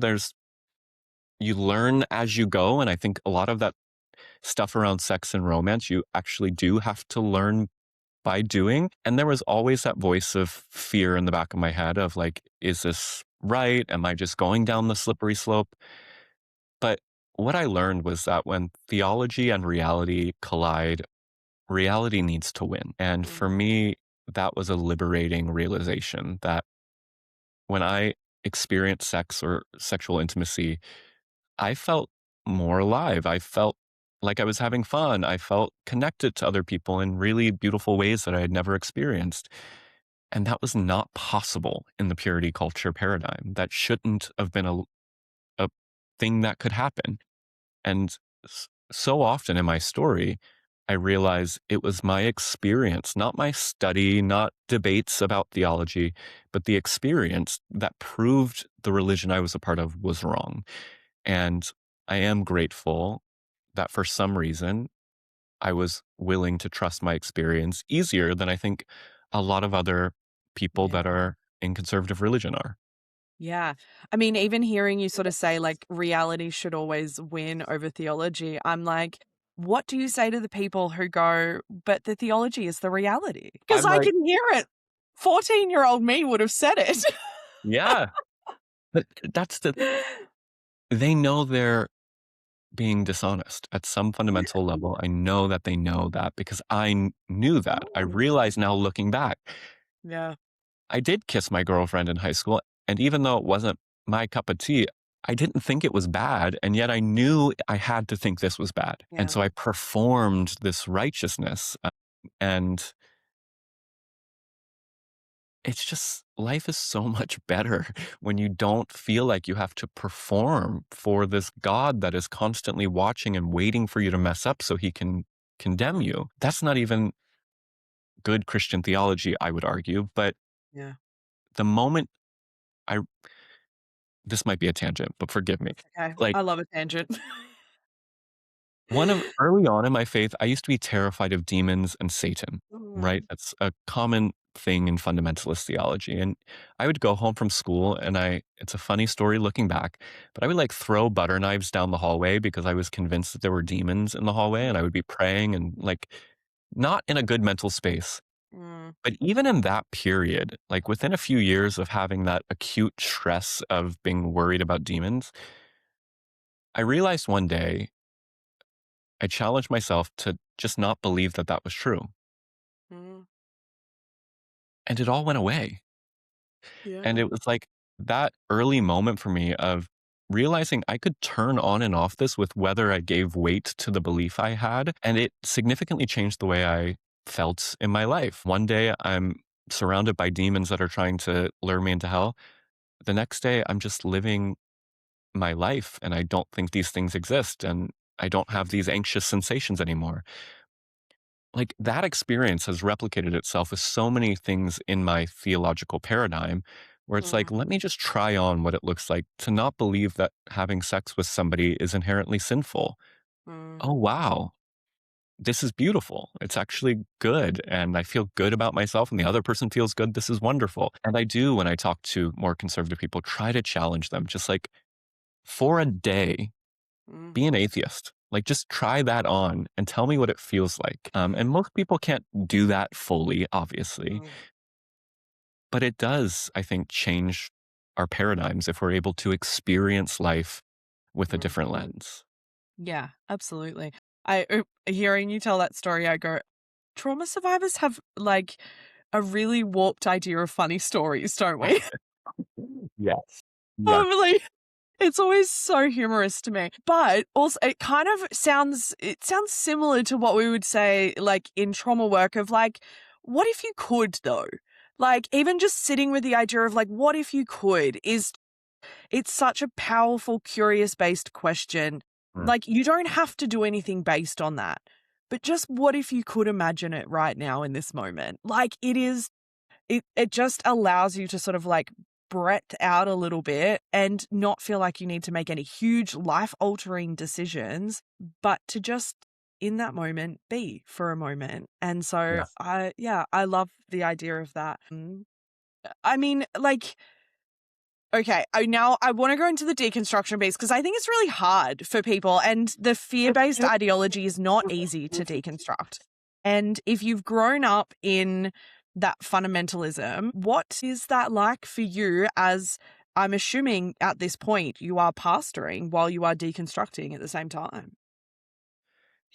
Speaker 2: you learn as you go. And I think a lot of that stuff around sex and romance, you actually do have to learn by doing. And there was always that voice of fear in the back of my head of like, is this right? Am I just going down the slippery slope? But what I learned was that when theology and reality collide, reality needs to win. And for me, that was a liberating realization that when I experienced sex or sexual intimacy, I felt more alive. I felt like I was having fun. I felt connected to other people in really beautiful ways that I had never experienced. And that was not possible in the purity culture paradigm. That shouldn't have been a thing that could happen. And so often in my story, I realize it was my experience, not my study, not debates about theology, but the experience that proved the religion I was a part of was wrong. And I am grateful that for some reason, I was willing to trust my experience easier than I think a lot of other people that are in conservative religion are.
Speaker 3: Yeah. I mean, even hearing you sort of say like reality should always win over theology, I'm like, what do you say to the people who go, but the theology is the reality? Because
Speaker 2: I'm
Speaker 3: I
Speaker 2: like,
Speaker 3: can hear it. 14-year-old me would have said it.
Speaker 2: yeah, but they know they're being dishonest at some fundamental level. I know that they know that because knew that. I realize now looking back,
Speaker 3: Yeah.
Speaker 2: I did kiss my girlfriend in high school. And even though it wasn't my cup of tea, I didn't think it was bad. And yet I knew I had to think this was bad. And so I performed this righteousness. And it's just, life is so much better when you don't feel like you have to perform for this God that is constantly watching and waiting for you to mess up so he can condemn you. That's not even good Christian theology, I would argue. But
Speaker 3: Yeah.
Speaker 2: the moment this might be a tangent, but forgive me.
Speaker 3: Okay.
Speaker 2: Like
Speaker 3: I love a tangent.
Speaker 2: early on in my faith, I used to be terrified of demons and Satan, right? That's a common thing in fundamentalist theology. And I would go home from school and it's a funny story looking back, but I would like throw butter knives down the hallway because I was convinced that there were demons in the hallway, and I would be praying and like not in a good mental space. But even in that period, like within a few years of having that acute stress of being worried about demons, I realized one day I challenged myself to just not believe that that was true. And it all went away. And
Speaker 3: Yeah.
Speaker 2: it was like that early moment for me of realizing I could turn on and off this with whether I gave weight to the belief I had. And it significantly changed the way I felt in my life. One day I'm surrounded by demons that are trying to lure me into hell. The next day I'm just living my life and I don't think these things exist. And I don't have these anxious sensations anymore. Like that experience has replicated itself with so many things in my theological paradigm where it's like, let me just try on what it looks like to not believe that having sex with somebody is inherently sinful. Oh, wow. This is beautiful. It's actually good. And I feel good about myself and the other person feels good. This is wonderful. And I do, when I talk to more conservative people, try to challenge them just like for a day, be an atheist. Like, just try that on and tell me what it feels like. And most people can't do that fully, obviously, but it does, I think, change our paradigms if we're able to experience life with a different lens.
Speaker 3: Yeah, absolutely. Hearing you tell that story, I go, trauma survivors have like a really warped idea of funny stories, don't we?
Speaker 2: Yes. Yes.
Speaker 3: I'm like, it's always so humorous to me. But also it kind of sounds similar to what we would say like in trauma work of like, what if you could though? Like even just sitting with the idea of like, what if you could it's such a powerful, curious based question.
Speaker 2: Mm.
Speaker 3: Like you don't have to do anything based on that. But just what if you could imagine it right now in this moment? Like it just allows you to sort of like breadth out a little bit and not feel like you need to make any huge life altering decisions, but to just in that moment be for a moment. And so
Speaker 2: Yes.
Speaker 3: I love the idea of that. I mean, like, okay, I want to go into the deconstruction piece because I think it's really hard for people, and the fear-based ideology is not easy to deconstruct. And if you've grown up in that fundamentalism, what is that like for you as I'm assuming at this point you are pastoring while you are deconstructing at the same time?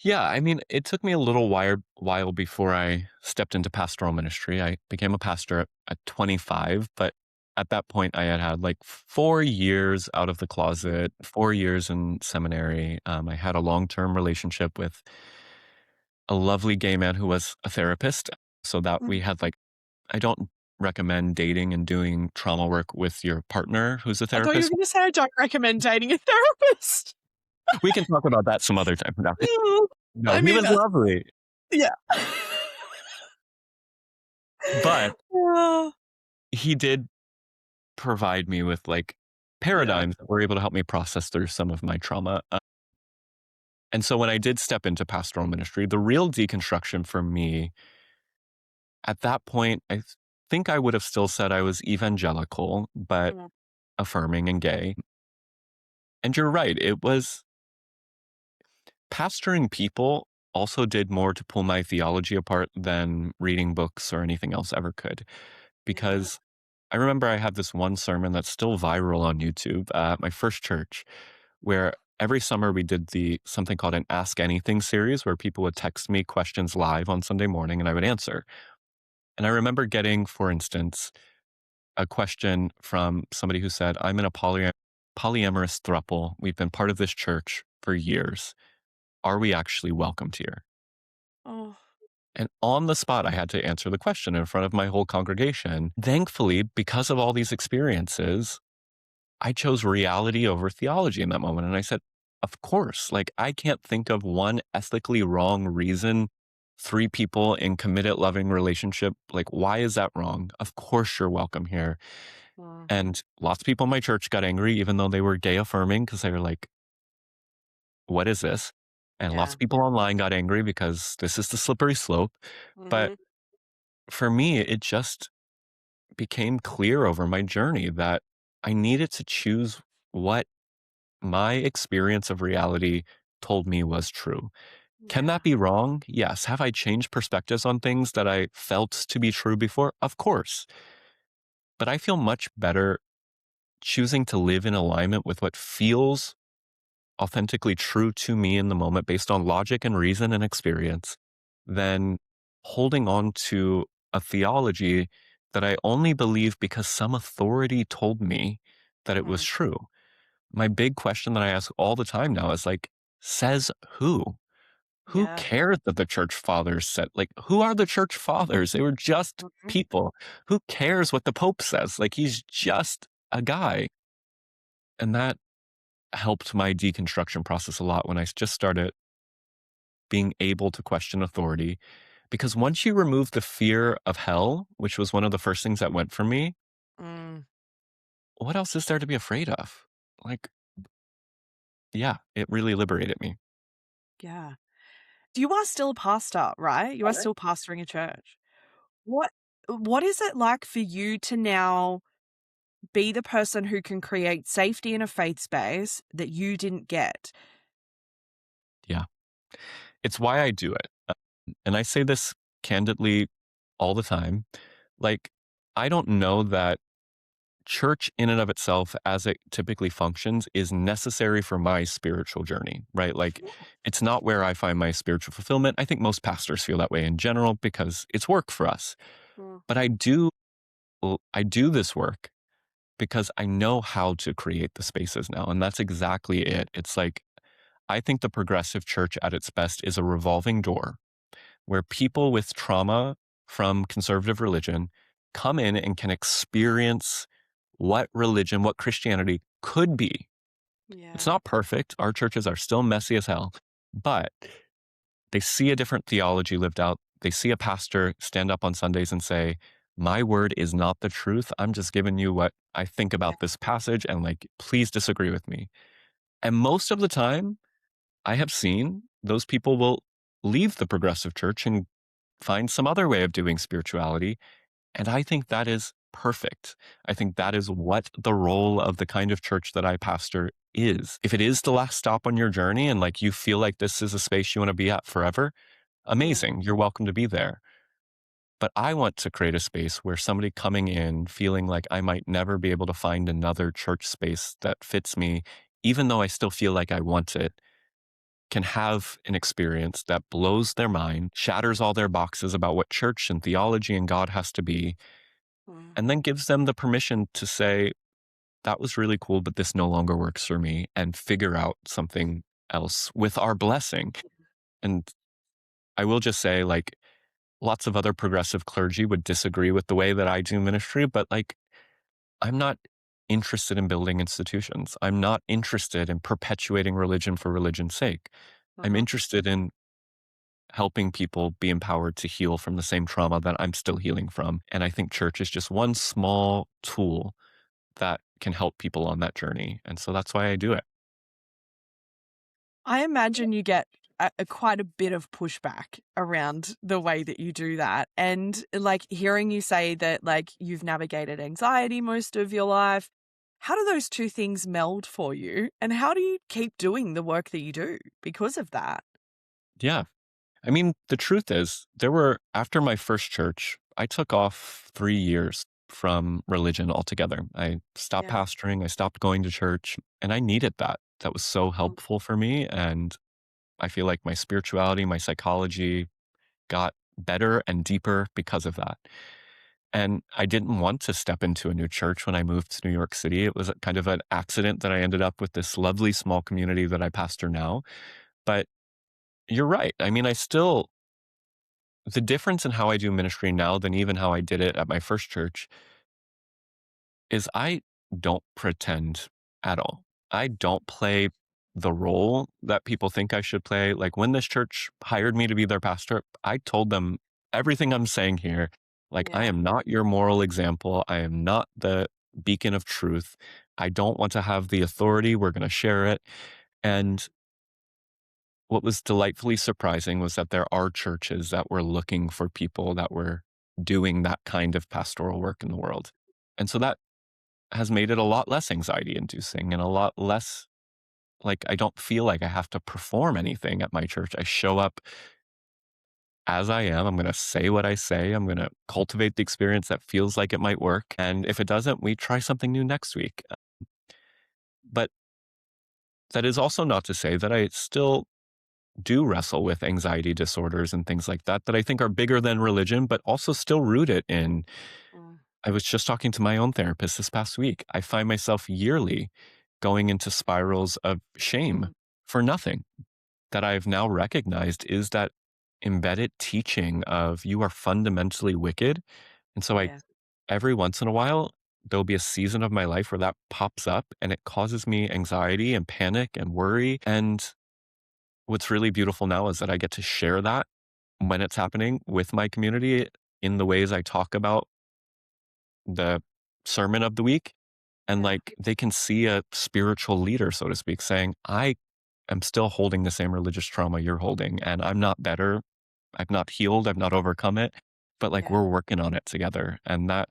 Speaker 2: Yeah, I mean, it took me a little while before I stepped into pastoral ministry. I became a pastor at 25, but at that point I had like 4 years out of the closet, 4 years in seminary. I had a long-term relationship with a lovely gay man who was a therapist, so that we had like, I don't recommend dating and doing trauma work with your partner who's a
Speaker 3: I thought you were
Speaker 2: therapist.
Speaker 3: going to say I don't recommend dating a therapist.
Speaker 2: We can talk about that some other time. No, no,
Speaker 3: I
Speaker 2: he
Speaker 3: mean,
Speaker 2: was lovely,
Speaker 3: yeah.
Speaker 2: but
Speaker 3: Uh,
Speaker 2: he did provide me with like
Speaker 3: yeah.
Speaker 2: paradigms that were able to help me process through some of my trauma. And so when I did step into pastoral ministry, the real deconstruction for me at that point, think I would have still said I was evangelical, but
Speaker 3: Mm,
Speaker 2: affirming and gay. And you're right, it was pastoring people also did more to pull my theology apart than reading books or anything else ever could.
Speaker 3: yeah.
Speaker 2: Because I remember I had this one sermon that's still viral on YouTube at my first church, where every summer we did something called an Ask Anything series, where people would text me questions live on Sunday morning and I would answer. And I remember getting, for instance, a question from somebody who said, I'm in a polyamorous throuple. We've been part of this church for years. Are we actually welcomed here?
Speaker 3: Oh,
Speaker 2: And on the spot, I had to answer the question in front of my whole congregation. Thankfully, because of all these experiences, I chose reality over theology in that moment. And I said, of course, like I can't think of one ethically wrong reason 3 people in committed loving relationship, like why is that wrong? Of course you're welcome here.
Speaker 3: mm,
Speaker 2: And lots of people in my church got angry, even though they were gay affirming, because they were like, what is this? And lots
Speaker 3: yeah.
Speaker 2: of people online got angry because this is the slippery slope. But
Speaker 3: Mm-hmm.
Speaker 2: for me, it just became clear over my journey that I needed to choose what my experience of reality told me was true. Can
Speaker 3: Yeah.
Speaker 2: that be wrong? Yes. Have I changed perspectives on things that I felt to be true before? Of course. But I feel much better choosing to live in alignment with what feels authentically true to me in the moment based on logic and reason and experience than holding on to a theology that I only believe because some authority told me that it was
Speaker 3: Mm-hmm.
Speaker 2: true. My big question that I ask all the time now is like, says who? Who
Speaker 3: Yeah.
Speaker 2: cares that the church fathers said? Like, who are the church fathers? They were just
Speaker 3: Mhm.
Speaker 2: people. Who cares what the Pope says? Like, he's just a guy. And that helped my deconstruction process a lot when I just started being able to question authority. Because once you remove the fear of hell, which was one of the first things that went for me,
Speaker 3: Mm,
Speaker 2: what else is there to be afraid of? Like, yeah, it really liberated me.
Speaker 3: yeah. You are still a pastor, right? You are still pastoring a church. What what is it like for you to now be the person who can create safety in a faith space that you didn't get?
Speaker 2: Yeah. It's why I do it. And I say this candidly all the time. Like, I don't know that church in and of itself, as it typically functions, is necessary for my spiritual journey, right? Like, it's not where I find my spiritual fulfillment. I think most pastors feel that way in general because it's work for us. But I do this work because I know how to create the spaces now. And that's exactly it. It's like, I think the progressive church at its best is a revolving door where people with trauma from conservative religion come in and can experience what religion, what Christianity could be. It's not perfect. Our churches are still messy as hell, but they see a different theology lived out. They see a pastor stand up on Sundays and say, my word is not the truth. I'm just giving you what I think about this passage, and like, please disagree with me. And most of the time, I have seen those people will leave the progressive church and find some other way of doing spirituality. And I think that is perfect. I think that is what the role of the kind of church that I pastor is. If it is the last stop on your journey and like you feel like this is a space you want to be at forever, amazing. You're welcome to be there. But I want to create a space where somebody coming in feeling like I might never be able to find another church space that fits me, even though I still feel like I want it, can have an experience that blows their mind, shatters all their boxes about what church and theology and God has to be, and then gives them the permission to say, that was really cool, but this no longer works for me, and figure out something else with our blessing. And I will just say, like, lots of other progressive clergy would disagree with the way that I do ministry, but like, I'm not interested in building institutions. I'm not interested in perpetuating religion for religion's sake. I'm interested in helping people be empowered to heal from the same trauma that I'm still healing from. And I think church is just one small tool that can help people on that journey. And so that's why I do it.
Speaker 3: I imagine you get quite a bit of pushback around the way that you do that. And like hearing you say that like you've navigated anxiety most of your life, how do those two things meld for you? And how do you keep doing the work that you do because of that?
Speaker 2: Yeah. I mean, the truth is, after my first church, I took off 3 years from religion altogether. I stopped pastoring, I stopped going to church, and I needed that. That was so helpful for me. And I feel like my spirituality, my psychology got better and deeper because of that. And I didn't want to step into a new church when I moved to New York City. It was kind of an accident that I ended up with this lovely small community that I pastor now. But you're right. I mean, the difference in how I do ministry now than even how I did it at my first church is I don't pretend at all. I don't play the role that people think I should play. Like when this church hired me to be their pastor, I told them everything I'm saying here. Like, I am not your moral example. I am not the beacon of truth. I don't want to have the authority. We're going to share it. And what was delightfully surprising was that there are churches that were looking for people that were doing that kind of pastoral work in the world. And so that has made it a lot less anxiety inducing and a lot less like I don't feel like I have to perform anything at my church. I show up as I am. I'm going to say what I say. I'm going to cultivate the experience that feels like it might work. And if it doesn't, we try something new next week. But that is also not to say that I still do wrestle with anxiety disorders and things like that I think are bigger than religion, but also still rooted in. I was just talking to my own therapist this past week. I find myself yearly going into spirals of shame for nothing that I've now recognized is that embedded teaching of you are fundamentally wicked. And so every once in a while, there'll be a season of my life where that pops up and it causes me anxiety and panic and worry. And what's really beautiful now is that I get to share that when it's happening with my community in the ways I talk about the sermon of the week. And like they can see a spiritual leader, so to speak, saying, I am still holding the same religious trauma you're holding, and I'm not better. I've not healed. I've not overcome it, but like we're working on it together. And that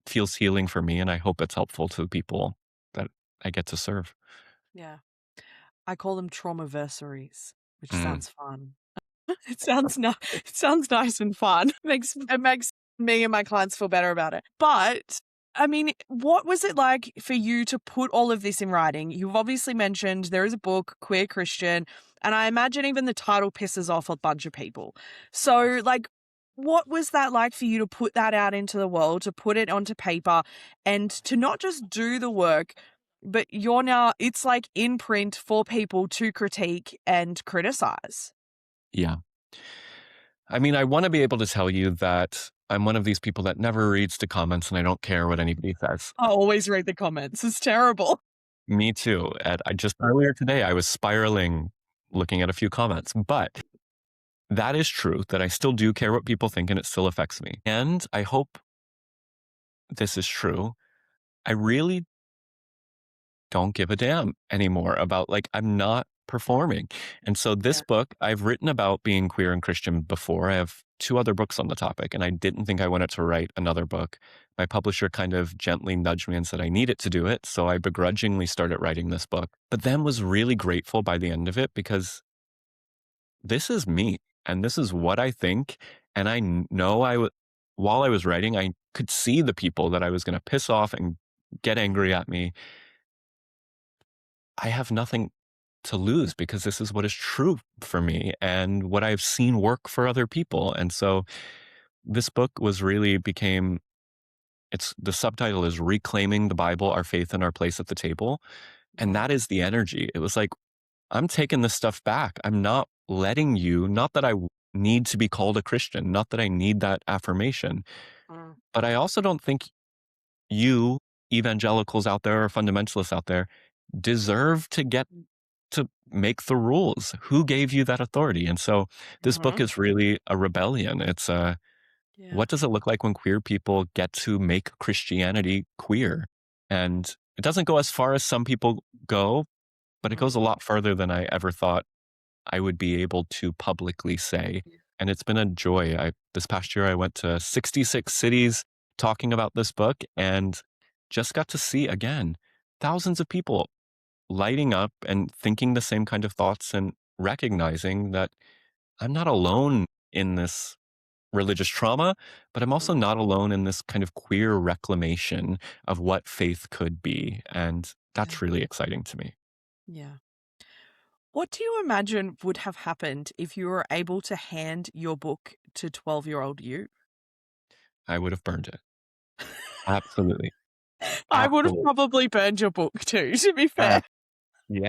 Speaker 2: feels healing for me. And I hope it's helpful to the people that I get to serve.
Speaker 3: Yeah. I call them traumaversaries, which
Speaker 2: Mm.
Speaker 3: sounds fun. It sounds it sounds nice and fun. It makes me and my clients feel better about it. But I mean, what was it like for you to put all of this in writing? You've obviously mentioned there is a book, Queer Christian, and I imagine even the title pisses off a bunch of people. So, like, what was that like for you to put that out into the world, to put it onto paper, and to not just do the work, but it's like in print for people to critique and criticize?
Speaker 2: Yeah. I mean, I want to be able to tell you that I'm one of these people that never reads the comments and I don't care what anybody says.
Speaker 3: I always read the comments. It's terrible.
Speaker 2: Me too. And I just earlier today, I was spiraling looking at a few comments, but that is true that I still do care what people think and it still affects me. And I hope this is true. I really don't give a damn anymore about I'm not performing. And so this book, I've written about being queer and Christian before. I have 2 other books on the topic, and I didn't think I wanted to write another book. My publisher kind of gently nudged me and said I needed to do it. So I begrudgingly started writing this book, but then was really grateful by the end of it because this is me and this is what I think. And I know while I was writing, I could see the people that I was going to piss off and get angry at me. I have nothing to lose because this is what is true for me and what I've seen work for other people. And so this book the subtitle is Reclaiming the Bible, Our Faith and Our Place at the Table. And that is the energy. It was like, I'm taking this stuff back. I'm not letting you, not that I need to be called a Christian, not that I need that affirmation, but I also don't think you evangelicals out there or fundamentalists out there deserve to get to make the rules. Who gave you that authority? And so this book is really a rebellion. It's what does it look like when queer people get to make Christianity queer? And it doesn't go as far as some people go, but it goes a lot further than I ever thought I would be able to publicly say. And it's been a joy. This past year, I went to 66 cities talking about this book and just got to see, again, thousands of people lighting up and thinking the same kind of thoughts and recognizing that I'm not alone in this religious trauma, but I'm also not alone in this kind of queer reclamation of what faith could be. And that's really exciting to me.
Speaker 3: Yeah. What do you imagine would have happened if you were able to hand your book to 12-year-old you?
Speaker 2: I would have burned it. Absolutely.
Speaker 3: I would have
Speaker 2: Absolutely.
Speaker 3: probably burned your book too, to be fair.
Speaker 2: Yeah.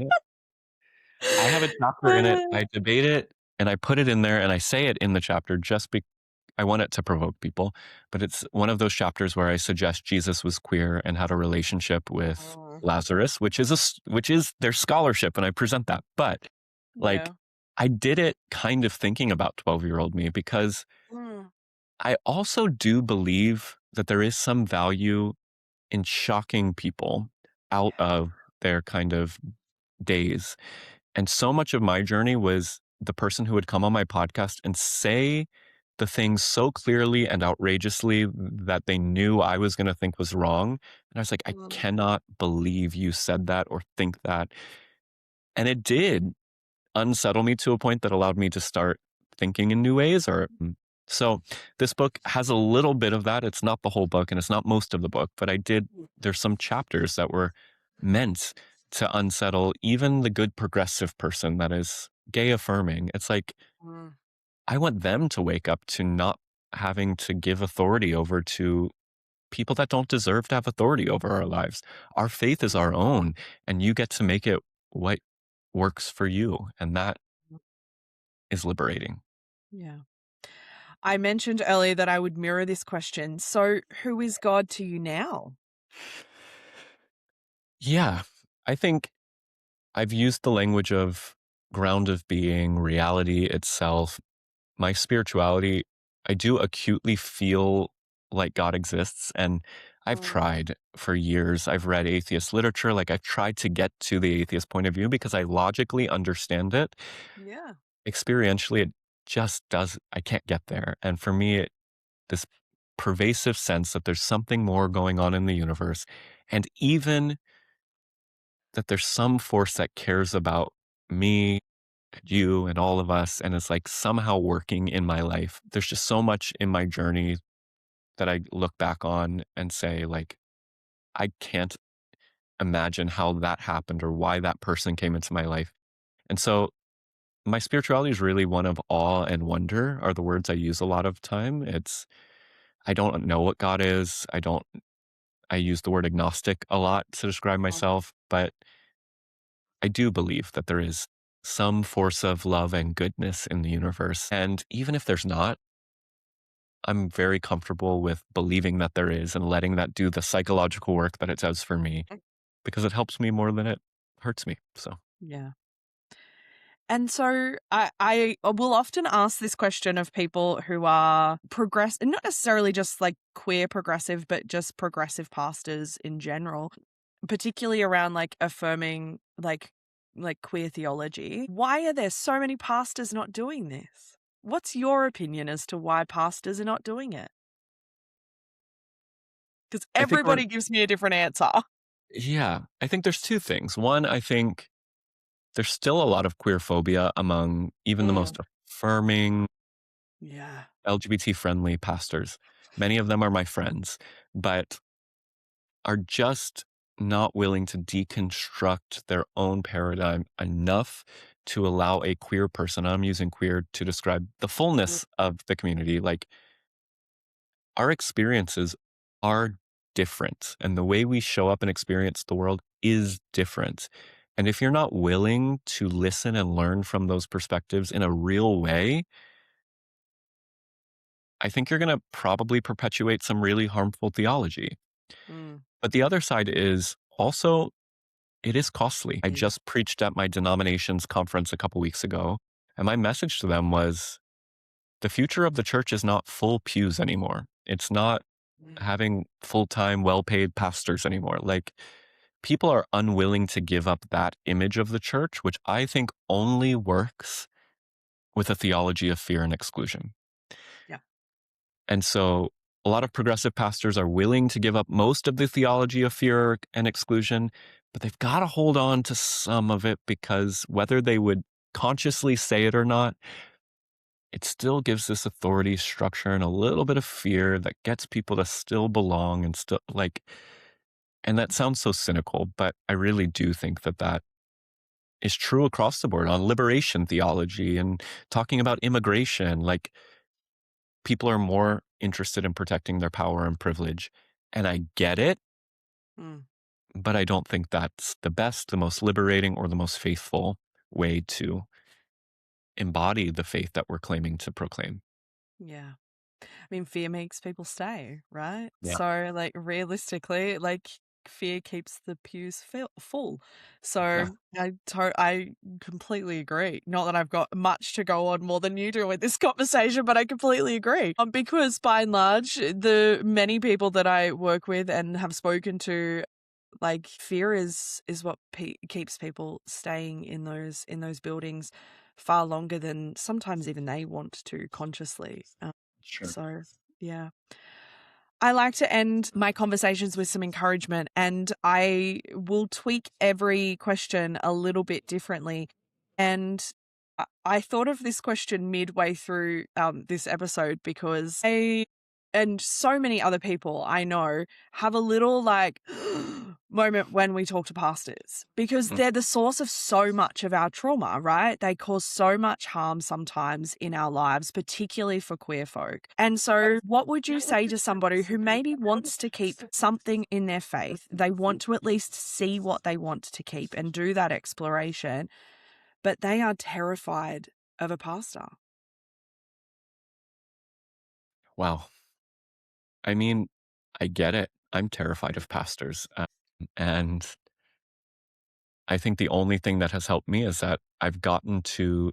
Speaker 2: I have a chapter in it. I debate it and I put it in there and I say it in the chapter just because I want it to provoke people. But it's one of those chapters where I suggest Jesus was queer and had a relationship with Lazarus, which is their scholarship, and I present that. But I did it kind of thinking about 12-year-old me because I also do believe that there is some value in shocking people out of their kind of days. And so much of my journey was the person who would come on my podcast and say the things so clearly and outrageously that they knew I was going to think was wrong. And I was like, I cannot believe you said that or think that. And it did unsettle me to a point that allowed me to start thinking in new ways. So this book has a little bit of that. It's not the whole book and it's not most of the book, but there's some chapters that were meant to unsettle even the good progressive person that is gay affirming. It's like, I want them to wake up to not having to give authority over to people that don't deserve to have authority over our lives. Our faith is our own, and you get to make it what works for you. And that is liberating.
Speaker 3: Yeah. I mentioned earlier that I would mirror this question. So who is God to you now?
Speaker 2: Yeah, I think I've used the language of ground of being, reality itself. My spirituality, I do acutely feel like God exists. And I've tried for years. I've read atheist literature. I've tried to get to the atheist point of view because I logically understand it.
Speaker 3: Yeah.
Speaker 2: Experientially, it just I can't get there. And for me, this pervasive sense that there's something more going on in the universe, and even that there's some force that cares about me, you, and all of us, and is somehow working in my life. There's just so much in my journey that I look back on and say, I can't imagine how that happened or why that person came into my life. And so my spirituality is really one of awe and wonder are the words I use a lot of time. I don't know what God is. I use the word agnostic a lot to describe myself, but I do believe that there is some force of love and goodness in the universe. And even if there's not, I'm very comfortable with believing that there is and letting that do the psychological work that it does for me because it helps me more than it hurts me. So,
Speaker 3: Yeah. And so I will often ask this question of people who are not necessarily just like queer progressive, but just progressive pastors in general, particularly around like affirming like queer theology. Why are there so many pastors not doing this? What's your opinion as to why pastors are not doing it? Because
Speaker 2: I think
Speaker 3: everybody gives me a different answer.
Speaker 2: I think there's two things. One, I think there's still a lot of queer phobia among even the most affirming,
Speaker 3: Yeah.
Speaker 2: LGBT friendly pastors. Many of them are my friends, but are just not willing to deconstruct their own paradigm enough to allow a queer person, I'm using queer to describe the fullness of the community, like our experiences are different and the way we show up and experience the world is different. And if you're not willing to listen and learn from those perspectives in a real way, I think you're going to probably perpetuate some really harmful theology. But the other side is also, it is costly. I just preached at my denomination's conference a couple weeks ago, and my message to them was the future of the church is not full pews anymore. It's not having full-time, well-paid pastors anymore. Like, people are unwilling to give up that image of the church, which I think only works with a theology of fear and exclusion.
Speaker 3: Yeah.
Speaker 2: And so a lot of progressive pastors are willing to give up most of the theology of fear and exclusion, but they've got to hold on to some of it because whether they would consciously say it or not, it still gives this authority structure and a little bit of fear that gets people to still belong and still like, and that sounds so cynical, but I really do think that that is true across the board on liberation theology and talking about immigration. Like, people are more interested in protecting their power and privilege. And I get it, but I don't think that's the best, the most liberating, or the most faithful way to embody the faith that we're claiming to proclaim.
Speaker 3: Yeah. I mean, fear makes people stay, right?
Speaker 2: Yeah.
Speaker 3: So, like, realistically, like, fear keeps the pews full. So, I completely agree. Not that I've got much to go on more than you do with this conversation, but I completely agree. Because by and large, the many people that I work with and have spoken to, like, fear is what keeps people staying in those buildings far longer than sometimes even they want to consciously.
Speaker 2: Sure.
Speaker 3: So, yeah. I like to end my conversations with some encouragement, and I will tweak every question a little bit differently. And I thought of this question midway through this episode because I and so many other people I know have a little like moment when we talk to pastors because they're the source of so much of our trauma, right? They cause so much harm sometimes in our lives, particularly for queer folk. And so what would you say to somebody who maybe wants to keep something in their faith? They want to at least see what they want to keep and do that exploration, but they are terrified of a pastor.
Speaker 2: Wow. I mean, I get it. I'm terrified of pastors. And I think the only thing that has helped me is that I've gotten to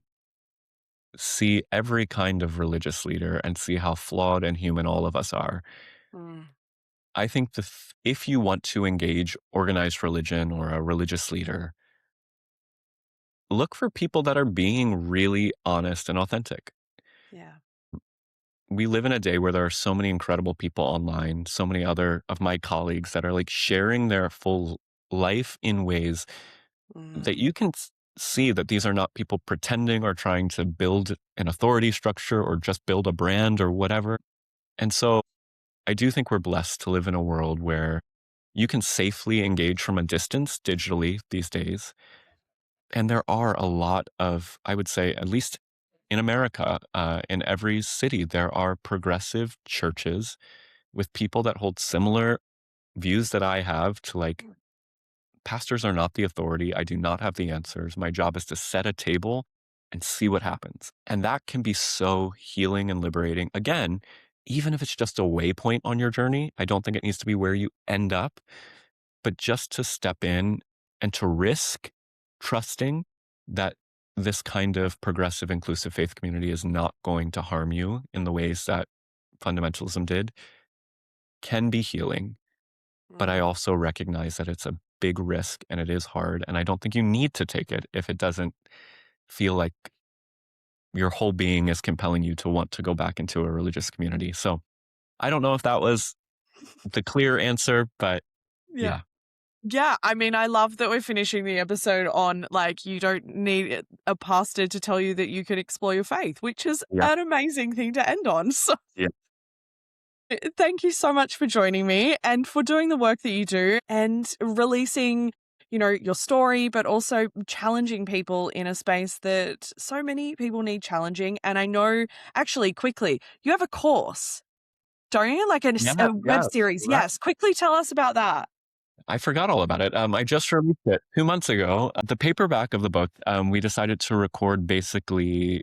Speaker 2: see every kind of religious leader and see how flawed and human all of us are. I think if you want to engage organized religion or a religious leader, look for people that are being really honest and authentic.
Speaker 3: Yeah.
Speaker 2: We live in a day where there are so many incredible people online, so many other of my colleagues that are like sharing their full life in ways that you can see that these are not people pretending or trying to build an authority structure or just build a brand or whatever. And so I do think we're blessed to live in a world where You can safely engage from a distance digitally these days. And there are a lot of, I would say, at least in America, in every city, there are progressive churches with people that hold similar views that I have to like, pastors are not the authority. I do not have the answers. My job is to set a table and see what happens. And that can be so healing and liberating. Again, even if it's just a waypoint on your journey, I don't think it needs to be where you end up, but just to step in and to risk trusting that this kind of progressive, inclusive faith community is not going to harm you in the ways that fundamentalism did can be healing. But I also recognize that it's a big risk and it is hard. And I don't think you need to take it if it doesn't feel like your whole being is compelling you to want to go back into a religious community. So I don't know if that was the clear answer, but yeah.
Speaker 3: Yeah, I mean, I love that we're finishing the episode on, like, you don't need a pastor to tell you that you can explore your faith, which is an amazing thing to end on. So thank you so much for joining me and for doing the work that you do and releasing, you know, your story, but also challenging people in a space that so many people need challenging. And I know, actually, quickly, you have a course, don't you? Like a web series.
Speaker 2: Right.
Speaker 3: Yes. Quickly tell us about that.
Speaker 2: I forgot all about it. I just released it 2 months ago. The paperback of the book, we decided to record basically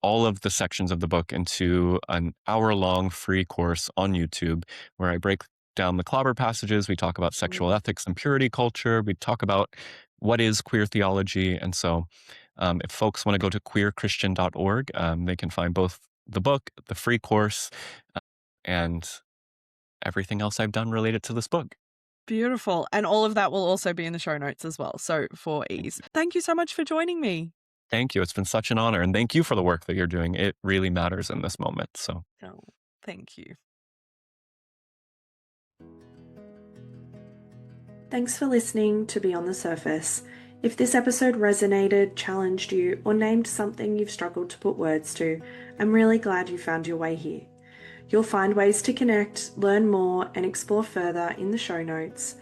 Speaker 2: all of the sections of the book into an hour-long free course on YouTube where I break down the clobber passages. We talk about sexual ethics and purity culture. We talk about what is queer theology. And so if folks want to go to queerchristian.org, they can find both the book, the free course, and everything else I've done related to this book.
Speaker 3: Beautiful. And all of that will also be in the show notes as well. So for ease. Thank you so much for joining me.
Speaker 2: Thank you. It's been such an honor. And thank you for the work that you're doing. It really matters in this moment. So
Speaker 3: thank you.
Speaker 1: Thanks for listening to Beyond the Surface. If this episode resonated, challenged you, or named something you've struggled to put words to, I'm really glad you found your way here. You'll find ways to connect, learn more, and explore further in the show notes.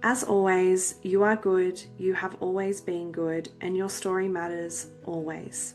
Speaker 1: As always, you are good, you have always been good, and your story matters always.